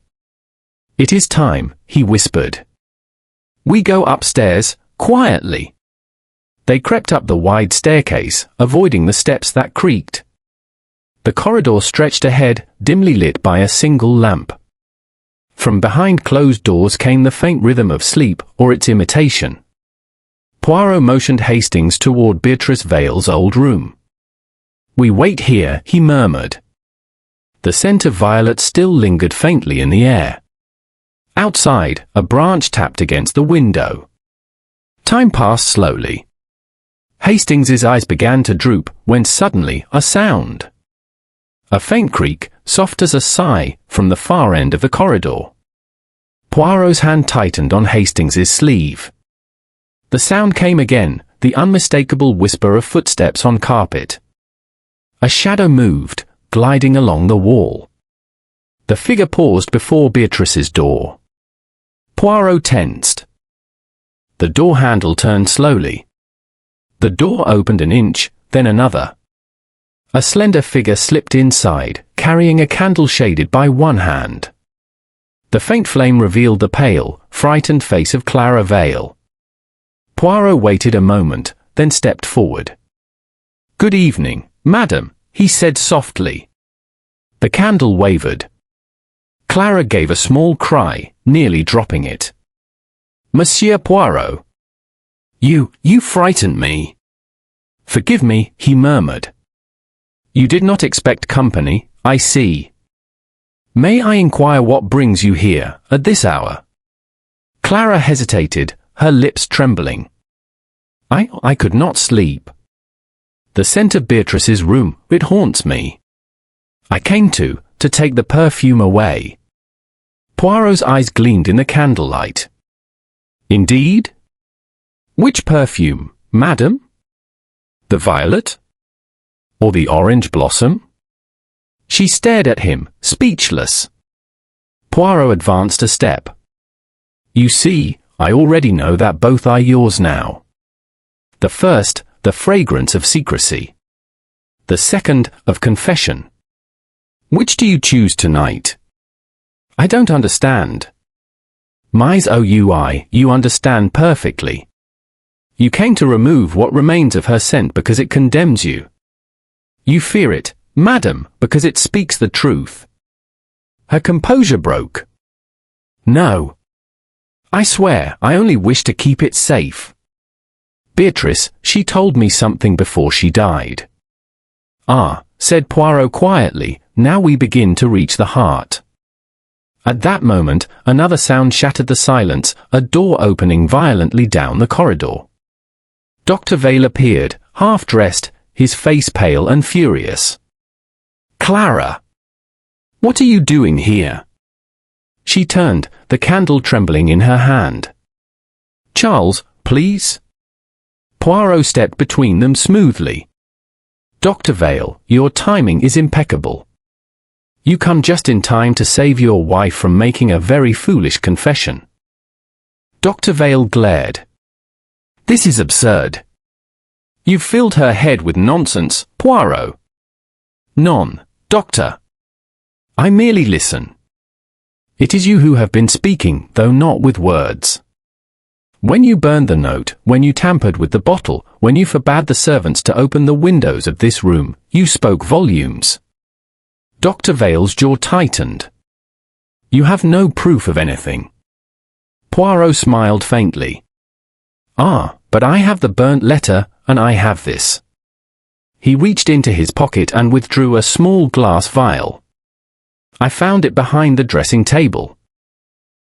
"It is time," he whispered. "We go upstairs, quietly." They crept up the wide staircase, avoiding the steps that creaked. The corridor stretched ahead, dimly lit by a single lamp. From behind closed doors came the faint rhythm of sleep, or its imitation. Poirot motioned Hastings toward Beatrice Vale's old room. "We wait here," he murmured. The scent of violets still lingered faintly in the air. Outside, a branch tapped against the window. Time passed slowly. Hastings's eyes began to droop, when suddenly, a sound. A faint creak, soft as a sigh, from the far end of the corridor. Poirot's hand tightened on Hastings's sleeve. The sound came again, the unmistakable whisper of footsteps on carpet. A shadow moved, gliding along the wall. The figure paused before Beatrice's door. Poirot tensed. The door handle turned slowly. The door opened an inch, then another. A slender figure slipped inside, carrying a candle shaded by one hand. The faint flame revealed the pale, frightened face of Clara Vale. Poirot waited a moment, then stepped forward. "Good evening, madam," he said softly. The candle wavered. Clara gave a small cry, nearly dropping it. "Monsieur Poirot." You frightened me." "Forgive me," he murmured. "You did not expect company, I see. May I inquire what brings you here, at this hour?" Clara hesitated, her lips trembling. I could not sleep. The scent of Beatrice's room, it haunts me. I came to take the perfume away." Poirot's eyes gleamed in the candlelight. "Indeed? Which perfume, madam? The violet? Or the orange blossom?" She stared at him, speechless. Poirot advanced a step. "You see, I already know that both are yours now. The first, the fragrance of secrecy. The second, of confession. Which do you choose tonight?" "I don't understand." You understand perfectly. You came to remove what remains of her scent because it condemns you. You fear it, madam, because it speaks the truth." Her composure broke. "No. I swear I only wish to keep it safe. Beatrice, she told me something before she died." "Ah," said Poirot quietly, "now we begin to reach the heart." At that moment, another sound shattered the silence, a door opening violently down the corridor. Dr. Vale appeared, half-dressed, his face pale and furious. "Clara! What are you doing here?" She turned, the candle trembling in her hand. "Charles, please." Poirot stepped between them smoothly. "Dr. Vale, your timing is impeccable. You come just in time to save your wife from making a very foolish confession." Dr. Vale glared. "This is absurd. You've filled her head with nonsense, Poirot." "None, doctor. I merely listen. It is you who have been speaking, though not with words. When you burned the note, when you tampered with the bottle, when you forbade the servants to open the windows of this room, you spoke volumes." Dr. Vale's jaw tightened. "You have no proof of anything." Poirot smiled faintly. "Ah, but I have the burnt letter, and I have this." He reached into his pocket and withdrew a small glass vial. "I found it behind the dressing table.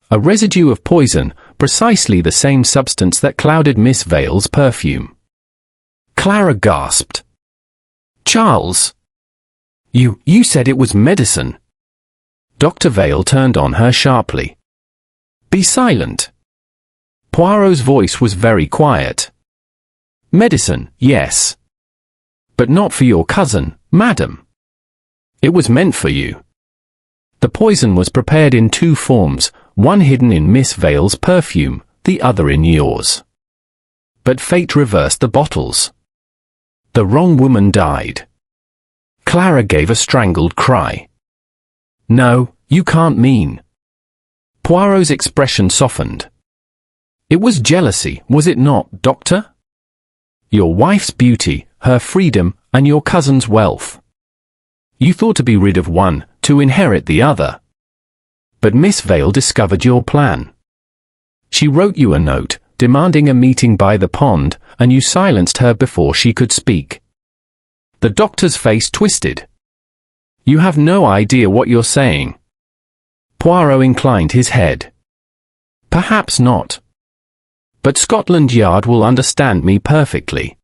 A residue of poison, precisely the same substance that clouded Miss Vale's perfume." Clara gasped. "Charles! You said it was medicine." Dr. Vale turned on her sharply. "Be silent." Poirot's voice was very quiet. "Medicine, yes. But not for your cousin, madam. It was meant for you. The poison was prepared in two forms, one hidden in Miss Vale's perfume, the other in yours. But fate reversed the bottles. The wrong woman died." Clara gave a strangled cry. "No, you can't mean." Poirot's expression softened. "It was jealousy, was it not, doctor? Your wife's beauty, her freedom, and your cousin's wealth. You thought to be rid of one, to inherit the other. But Miss Vale discovered your plan. She wrote you a note, demanding a meeting by the pond, and you silenced her before she could speak." The doctor's face twisted. "You have no idea what you're saying." Poirot inclined his head. "Perhaps not. But Scotland Yard will understand me perfectly."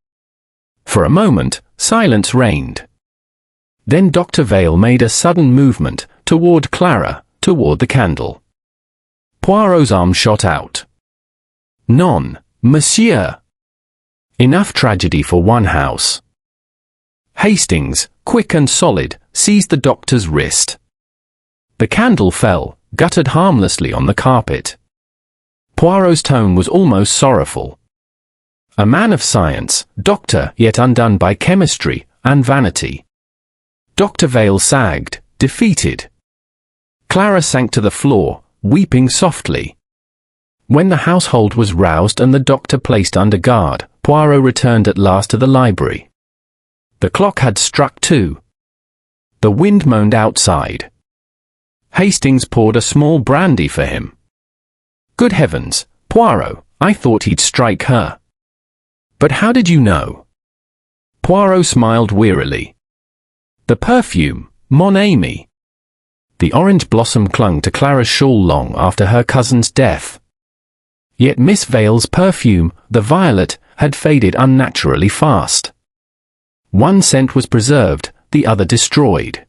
For a moment, silence reigned. Then Dr. Vale made a sudden movement, toward Clara, toward the candle. Poirot's arm shot out. "Non, monsieur. Enough tragedy for one house." Hastings, quick and solid, seized the doctor's wrist. The candle fell, guttered harmlessly on the carpet. Poirot's tone was almost sorrowful. A man of science, doctor, yet undone by chemistry and vanity. Dr. Vale sagged, defeated. Clara sank to the floor, weeping softly. When the household was roused and the doctor placed under guard, Poirot returned at last to the library. The clock had struck 2. The wind moaned outside. Hastings poured a small brandy for him. Good heavens, Poirot, I thought he'd strike her. But how did you know? Poirot smiled wearily. The perfume, mon ami. The orange blossom clung to Clara's shawl long after her cousin's death. Yet Miss Vale's perfume, the violet, had faded unnaturally fast. One scent was preserved, the other destroyed.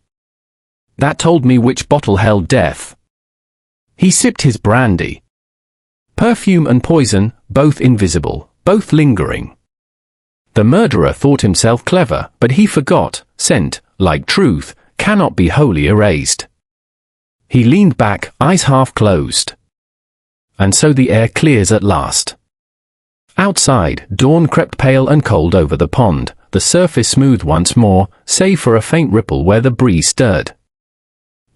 That told me which bottle held death. He sipped his brandy. Perfume and poison, both invisible, both lingering. The murderer thought himself clever, but he forgot, scent, like truth, cannot be wholly erased. He leaned back, eyes half closed. And so the air clears at last. Outside, dawn crept pale and cold over the pond, the surface smooth once more, save for a faint ripple where the breeze stirred.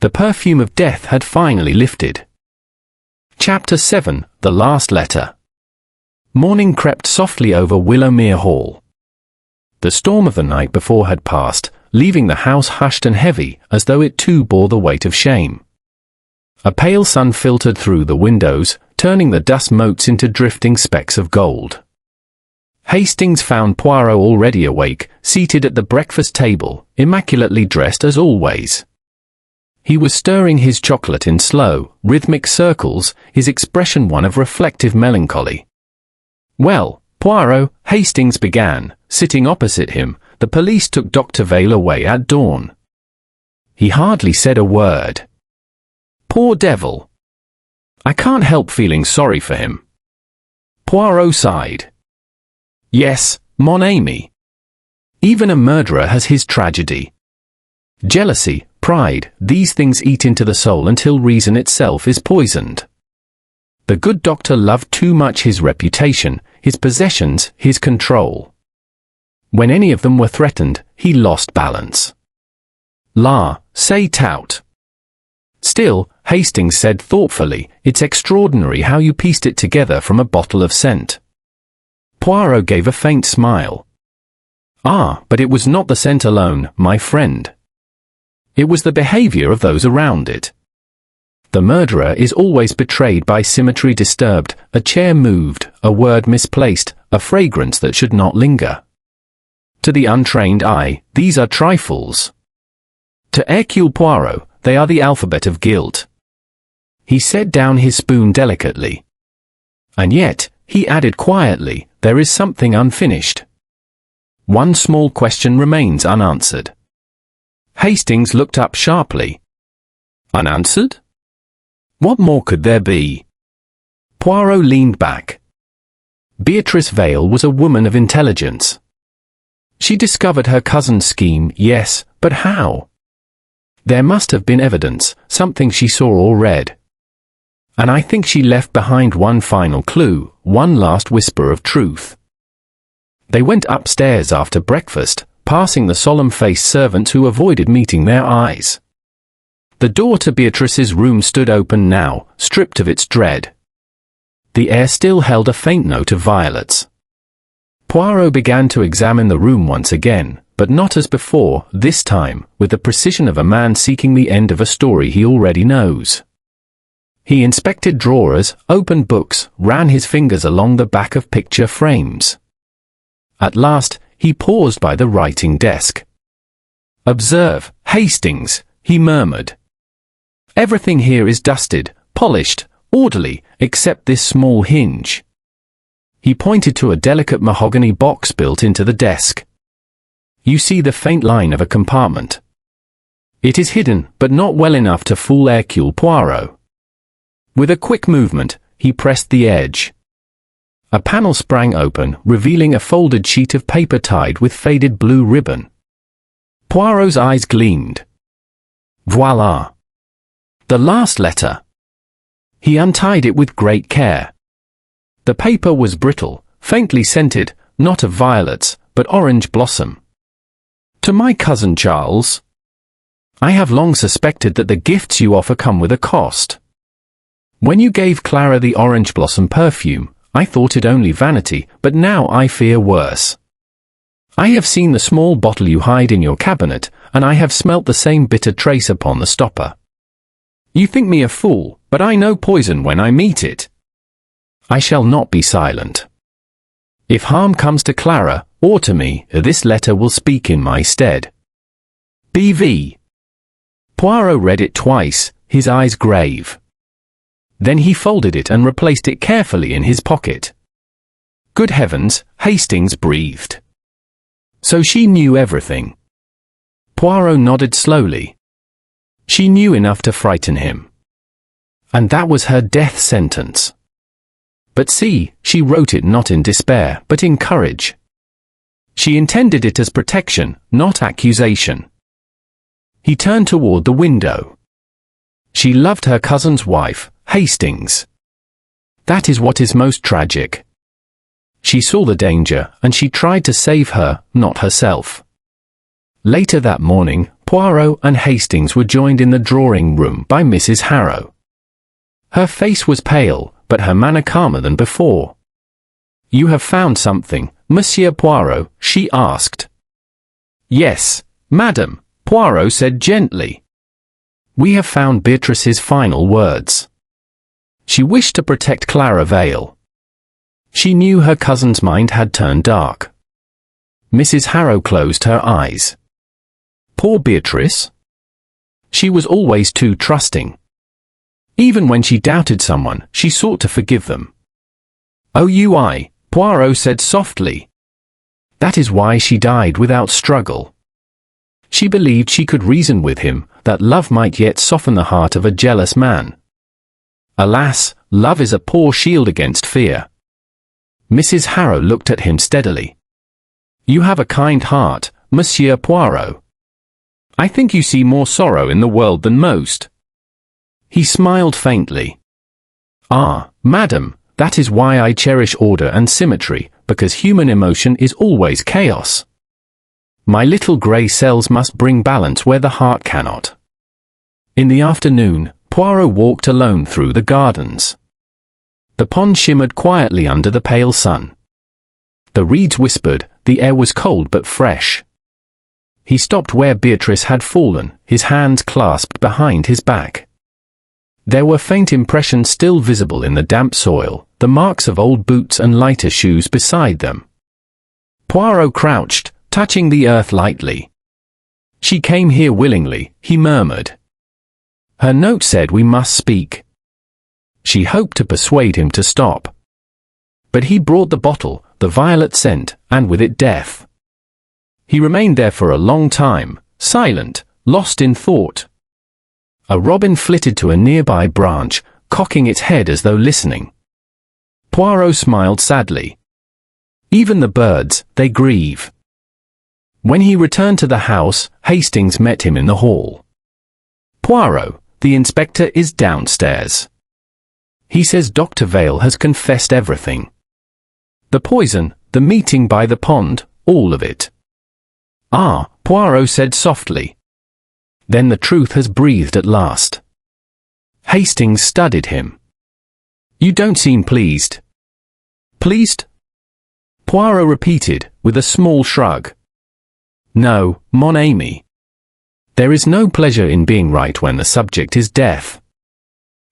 The perfume of death had finally lifted. Chapter 7, The Last Letter. Morning crept softly over Willowmere Hall. The storm of the night before had passed, leaving the house hushed and heavy, as though it too bore the weight of shame. A pale sun filtered through the windows, turning the dust motes into drifting specks of gold. Hastings found Poirot already awake, seated at the breakfast table, immaculately dressed as always. He was stirring his chocolate in slow, rhythmic circles, his expression one of reflective melancholy. Well, Poirot, Hastings began, sitting opposite him. The police took Dr. Vale away at dawn. He hardly said a word. Poor devil. I can't help feeling sorry for him. Poirot sighed. Yes, mon ami. Even a murderer has his tragedy. Jealousy, pride, these things eat into the soul until reason itself is poisoned. The good doctor loved too much his reputation, his possessions, his control. When any of them were threatened, he lost balance. La, say tout. Still, Hastings said thoughtfully, it's extraordinary how you pieced it together from a bottle of scent. Poirot gave a faint smile. Ah, but it was not the scent alone, my friend. It was the behavior of those around it. The murderer is always betrayed by symmetry disturbed, a chair moved, a word misplaced, a fragrance that should not linger. To the untrained eye, these are trifles. To Hercule Poirot, they are the alphabet of guilt. He set down his spoon delicately. And yet, he added quietly, there is something unfinished. One small question remains unanswered. Hastings looked up sharply. Unanswered? What more could there be? Poirot leaned back. Beatrice Vale was a woman of intelligence. She discovered her cousin's scheme, yes, but how? There must have been evidence, something she saw or read. And I think she left behind one final clue, one last whisper of truth. They went upstairs after breakfast, passing the solemn-faced servants who avoided meeting their eyes. The door to Beatrice's room stood open now, stripped of its dread. The air still held a faint note of violets. Poirot began to examine the room once again, but not as before, this time, with the precision of a man seeking the end of a story he already knows. He inspected drawers, opened books, ran his fingers along the back of picture frames. At last, he paused by the writing desk. Observe, Hastings, he murmured. Everything here is dusted, polished, orderly, except this small hinge. He pointed to a delicate mahogany box built into the desk. You see the faint line of a compartment. It is hidden, but not well enough to fool Hercule Poirot. With a quick movement, he pressed the edge. A panel sprang open, revealing a folded sheet of paper tied with faded blue ribbon. Poirot's eyes gleamed. Voila! The last letter. He untied it with great care. The paper was brittle, faintly scented, not of violets, but orange blossom. To my cousin Charles. I have long suspected that the gifts you offer come with a cost. When you gave Clara the orange blossom perfume, I thought it only vanity, but now I fear worse. I have seen the small bottle you hide in your cabinet, and I have smelt the same bitter trace upon the stopper. You think me a fool, but I know poison when I meet it. I shall not be silent. If harm comes to Clara, or to me, this letter will speak in my stead. B.V. Poirot read it twice, his eyes grave. Then he folded it and replaced it carefully in his pocket. Good heavens, Hastings breathed. So she knew everything. Poirot nodded slowly. She knew enough to frighten him. And that was her death sentence. But see, she wrote it not in despair, but in courage. She intended it as protection, not accusation. He turned toward the window. She loved her cousin's wife, Hastings. That is what is most tragic. She saw the danger, and she tried to save her, not herself. Later that morning, Poirot and Hastings were joined in the drawing-room by Mrs. Harrow. Her face was pale, but her manner calmer than before. "You have found something, Monsieur Poirot?" she asked. "Yes, madam," Poirot said gently. "We have found Beatrice's final words. She wished to protect Clara Vale. She knew her cousin's mind had turned dark." Mrs. Harrow closed her eyes. Poor Beatrice. She was always too trusting. Even when she doubted someone, she sought to forgive them. "Oh, Poirot said softly. "That is why she died without struggle. She believed she could reason with him, that love might yet soften the heart of a jealous man. Alas, love is a poor shield against fear." Mrs. Harrow looked at him steadily. "You have a kind heart, Monsieur Poirot. I think you see more sorrow in the world than most." He smiled faintly. "Ah, madam, that is why I cherish order and symmetry, because human emotion is always chaos. My little grey cells must bring balance where the heart cannot." In the afternoon, Poirot walked alone through the gardens. The pond shimmered quietly under the pale sun. The reeds whispered, the air was cold but fresh. He stopped where Beatrice had fallen, his hands clasped behind his back. There were faint impressions still visible in the damp soil, the marks of old boots and lighter shoes beside them. Poirot crouched, touching the earth lightly. "She came here willingly," he murmured. "Her note said we must speak." She hoped to persuade him to stop. But he brought the bottle, the violet scent, and with it death. He remained there for a long time, silent, lost in thought. A robin flitted to a nearby branch, cocking its head as though listening. Poirot smiled sadly. Even the birds, they grieve. When he returned to the house, Hastings met him in the hall. "Poirot, the inspector is downstairs. He says Dr. Vale has confessed everything. The poison, the meeting by the pond, all of it." "Ah," Poirot said softly. "Then the truth has breathed at last." Hastings studied him. "You don't seem pleased." "Pleased?" Poirot repeated, with a small shrug. "No, mon ami. There is no pleasure in being right when the subject is death.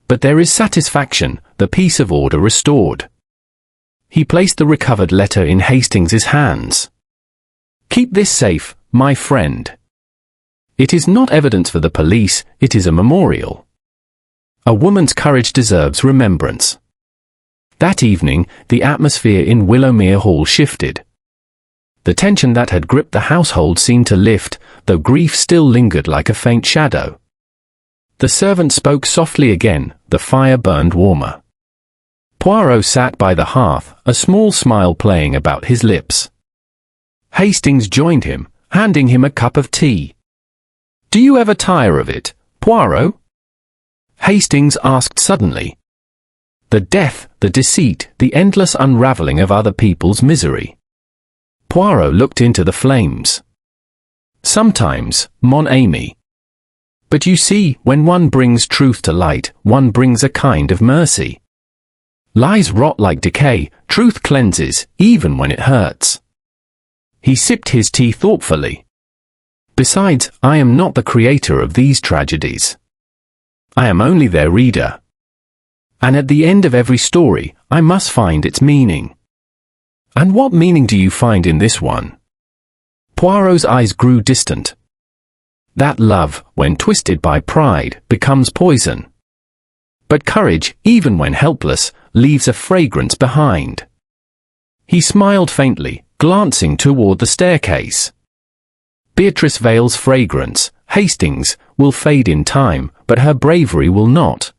But there is satisfaction, the peace of order restored." He placed the recovered letter in Hastings's hands. "Keep this safe, my friend. It is not evidence for the police, it is a memorial. A woman's courage deserves remembrance." That evening, the atmosphere in Willowmere Hall shifted. The tension that had gripped the household seemed to lift, though grief still lingered like a faint shadow. The servant spoke softly again, the fire burned warmer. Poirot sat by the hearth, a small smile playing about his lips. Hastings joined him, handing him a cup of tea. "Do you ever tire of it, Poirot?" Hastings asked suddenly. "The death, the deceit, the endless unravelling of other people's misery." Poirot looked into the flames. "Sometimes, mon ami." But you see, when one brings truth to light, one brings a kind of mercy. Lies rot like decay, truth cleanses, even when it hurts. He sipped his tea thoughtfully. Besides, I am not the creator of these tragedies. I am only their reader. And at the end of every story, I must find its meaning. And what meaning do you find in this one? Poirot's eyes grew distant. That love, when twisted by pride, becomes poison. But courage, even when helpless, leaves a fragrance behind. He smiled faintly, glancing toward the staircase. Beatrice Vale's fragrance, Hastings, will fade in time, but her bravery will not.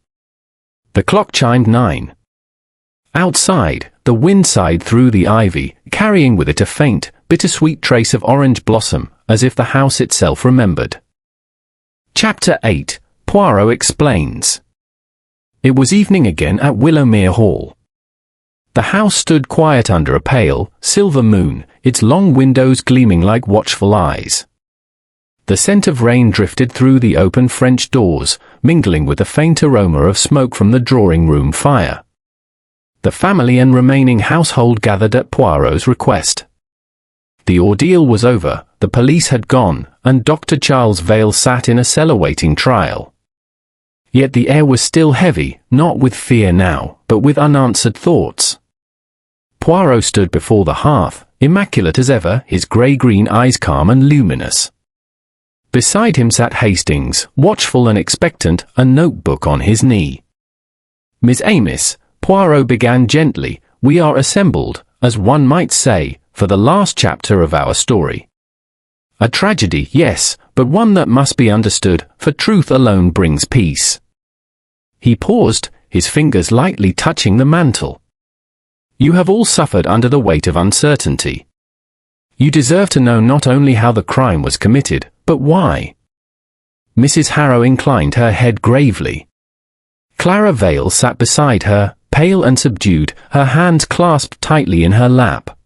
The clock chimed 9. Outside, the wind sighed through the ivy, carrying with it a faint, bittersweet trace of orange blossom, as if the house itself remembered. Chapter 8. Poirot Explains. It was evening again at Willowmere Hall. The house stood quiet under a pale, silver moon, its long windows gleaming like watchful eyes. The scent of rain drifted through the open French doors, mingling with the faint aroma of smoke from the drawing-room fire. The family and remaining household gathered at Poirot's request. The ordeal was over, the police had gone, and Dr. Charles Vale sat in a cell awaiting trial. Yet the air was still heavy, not with fear now, but with unanswered thoughts. Poirot stood before the hearth, immaculate as ever, his grey-green eyes calm and luminous. Beside him sat Hastings, watchful and expectant, a notebook on his knee. Miss Amos, Poirot began gently, we are assembled, as one might say, for the last chapter of our story. A tragedy, yes, but one that must be understood, for truth alone brings peace. He paused, his fingers lightly touching the mantle. You have all suffered under the weight of uncertainty. You deserve to know not only how the crime was committed, but why. Mrs. Harrow inclined her head gravely. Clara Vale sat beside her, pale and subdued, her hands clasped tightly in her lap.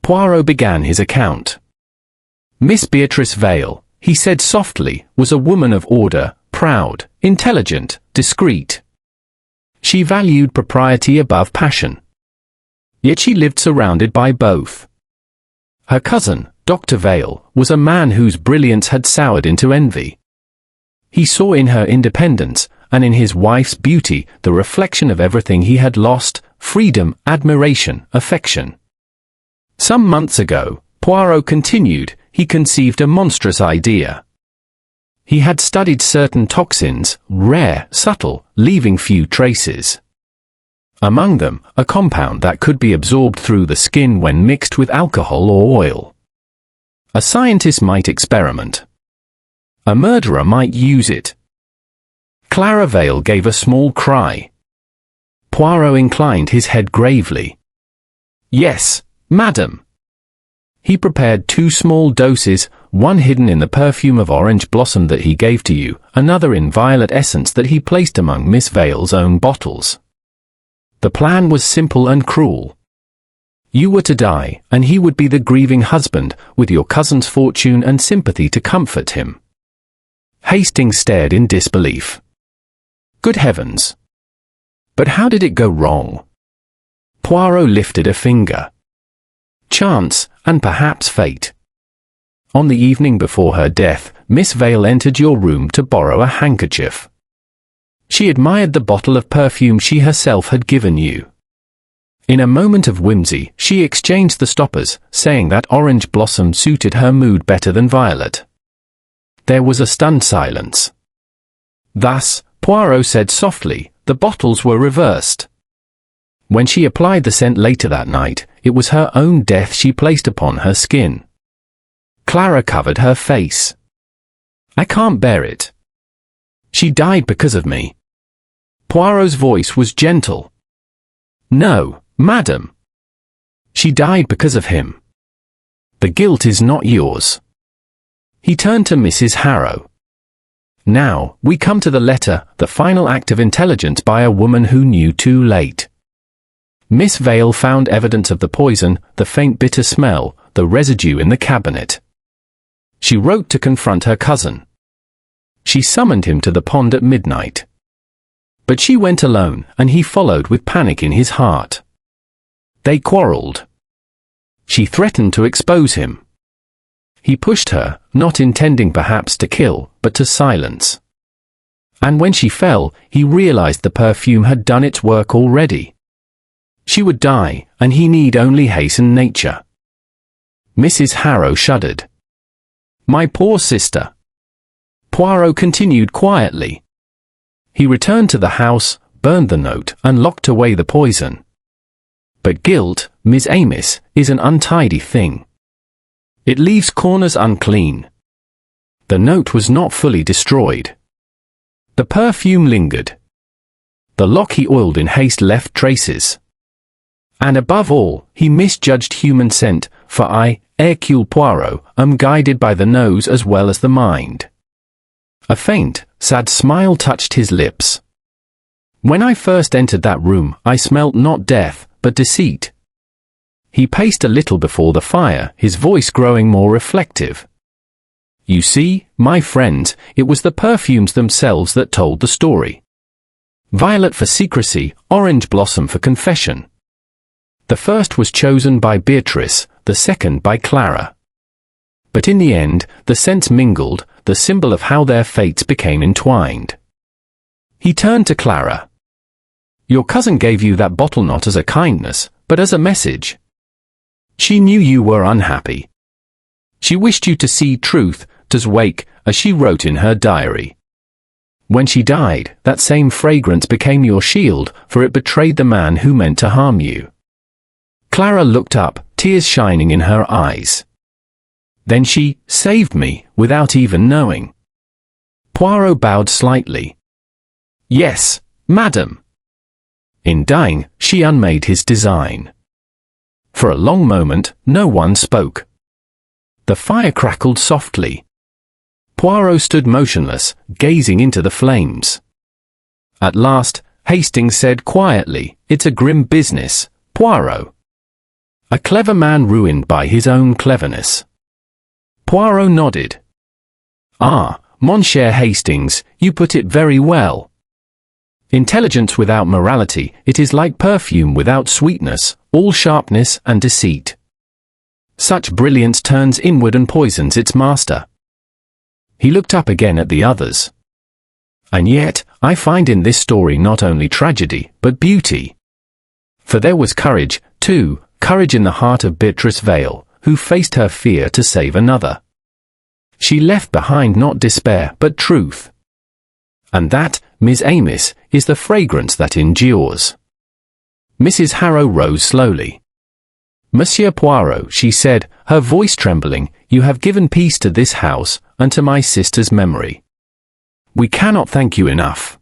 Poirot began his account. Miss Beatrice Vale, he said softly, was a woman of order, proud, intelligent, discreet. She valued propriety above passion. Yet she lived surrounded by both. Her cousin, Dr. Vale, was a man whose brilliance had soured into envy. He saw in her independence, and in his wife's beauty, the reflection of everything he had lost: freedom, admiration, affection. Some months ago, Poirot continued, he conceived a monstrous idea. He had studied certain toxins, rare, subtle, leaving few traces. Among them, a compound that could be absorbed through the skin when mixed with alcohol or oil. A scientist might experiment. A murderer might use it. Clara Vale gave a small cry. Poirot inclined his head gravely. Yes, madam. He prepared 2 small doses, one hidden in the perfume of orange blossom that he gave to you, another in violet essence that he placed among Miss Vale's own bottles. The plan was simple and cruel. You were to die, and he would be the grieving husband, with your cousin's fortune and sympathy to comfort him. Hastings stared in disbelief. Good heavens! But how did it go wrong? Poirot lifted a finger. Chance, and perhaps fate. On the evening before her death, Miss Vale entered your room to borrow a handkerchief. She admired the bottle of perfume she herself had given you. In a moment of whimsy, she exchanged the stoppers, saying that orange blossom suited her mood better than violet. There was a stunned silence. Thus, Poirot said softly, the bottles were reversed. When she applied the scent later that night, it was her own death she placed upon her skin. Clara covered her face. I can't bear it. She died because of me. Poirot's voice was gentle. No, madam. She died because of him. The guilt is not yours. He turned to Mrs. Harrow. Now, we come to the letter, the final act of intelligence by a woman who knew too late. Miss Vale found evidence of the poison, the faint bitter smell, the residue in the cabinet. She wrote to confront her cousin. She summoned him to the pond at midnight. But she went alone, and he followed with panic in his heart. They quarreled. She threatened to expose him. He pushed her, not intending perhaps to kill, but to silence. And when she fell, he realized the perfume had done its work already. She would die, and he need only hasten nature. Mrs. Harrow shuddered. My poor sister. Poirot continued quietly. He returned to the house, burned the note, and locked away the poison. But guilt, Miss Amiss, is an untidy thing. It leaves corners unclean. The note was not fully destroyed. The perfume lingered. The lock he oiled in haste left traces. And above all, he misjudged human scent, for I, Hercule Poirot, am guided by the nose as well as the mind. A faint, sad smile touched his lips. When I first entered that room, I smelt not death, but deceit. He paced a little before the fire, his voice growing more reflective. You see, my friends, it was the perfumes themselves that told the story. Violet for secrecy, orange blossom for confession. The first was chosen by Beatrice, the second by Clara. But in the end, the scents mingled, the symbol of how their fates became entwined. He turned to Clara. Your cousin gave you that bottle not as a kindness, but as a message. She knew you were unhappy. She wished you to see truth, to wake, as she wrote in her diary. When she died, that same fragrance became your shield, for it betrayed the man who meant to harm you. Clara looked up, tears shining in her eyes. Then she saved me, without even knowing. Poirot bowed slightly. Yes, madam. In dying, she unmade his design. For a long moment, no one spoke. The fire crackled softly. Poirot stood motionless, gazing into the flames. At last, Hastings said quietly, It's a grim business, Poirot. A clever man ruined by his own cleverness. Poirot nodded. Ah, mon cher Hastings, you put it very well. Intelligence without morality, it is like perfume without sweetness, all sharpness and deceit. Such brilliance turns inward and poisons its master. He looked up again at the others. And yet, I find in this story not only tragedy, but beauty. For there was courage, too, courage in the heart of Beatrice Vale, who faced her fear to save another. She left behind not despair, but truth. And that, Miss Amiss, is the fragrance that endures. Mrs. Harrow rose slowly. Monsieur Poirot, she said, her voice trembling, you have given peace to this house, and to my sister's memory. We cannot thank you enough.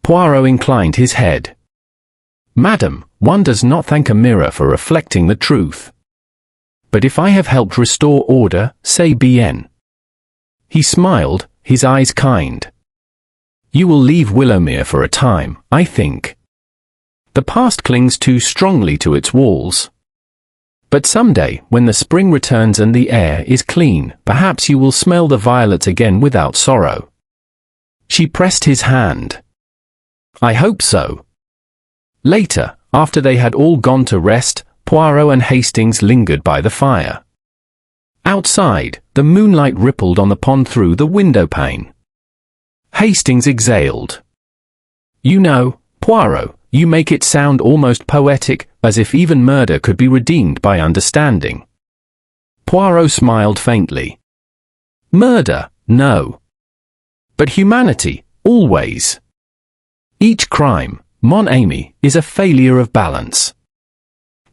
Poirot inclined his head. Madam, one does not thank a mirror for reflecting the truth. But if I have helped restore order, say bien. He smiled, his eyes kind. You will leave Willowmere for a time, I think. The past clings too strongly to its walls. But someday, when the spring returns and the air is clean, perhaps you will smell the violets again without sorrow. She pressed his hand. I hope so. Later, after they had all gone to rest, Poirot and Hastings lingered by the fire. Outside, the moonlight rippled on the pond through the window pane. Hastings exhaled. You know, Poirot, you make it sound almost poetic, as if even murder could be redeemed by understanding. Poirot smiled faintly. Murder, no. But humanity, always. Each crime, mon ami, is a failure of balance.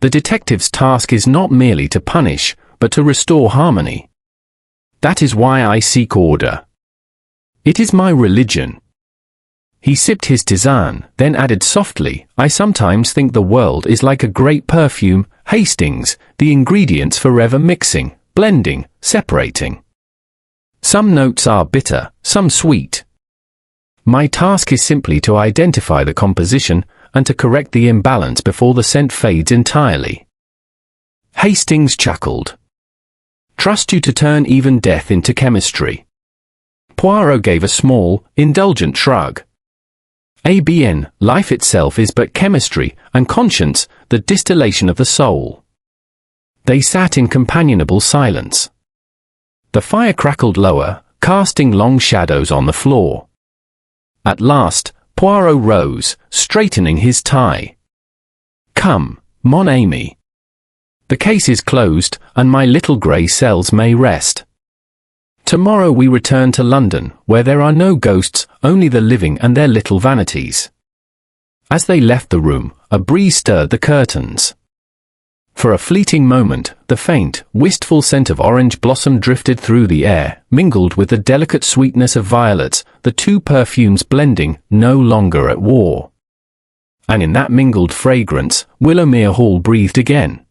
The detective's task is not merely to punish, but to restore harmony. That is why I seek order. It is my religion. He sipped his tisane, then added softly, I sometimes think the world is like a great perfume, Hastings, the ingredients forever mixing, blending, separating. Some notes are bitter, some sweet. My task is simply to identify the composition, and to correct the imbalance before the scent fades entirely. Hastings chuckled. Trust you to turn even death into chemistry. Poirot gave a small, indulgent shrug. ABN, life itself is but chemistry, and conscience, the distillation of the soul. They sat in companionable silence. The fire crackled lower, casting long shadows on the floor. At last, Poirot rose, straightening his tie. "Come, mon ami. The case is closed, and my little grey cells may rest. Tomorrow we return to London, where there are no ghosts, only the living and their little vanities." As they left the room, a breeze stirred the curtains. For a fleeting moment, the faint, wistful scent of orange blossom drifted through the air, mingled with the delicate sweetness of violets, the two perfumes blending, no longer at war. And in that mingled fragrance, Willowmere Hall breathed again.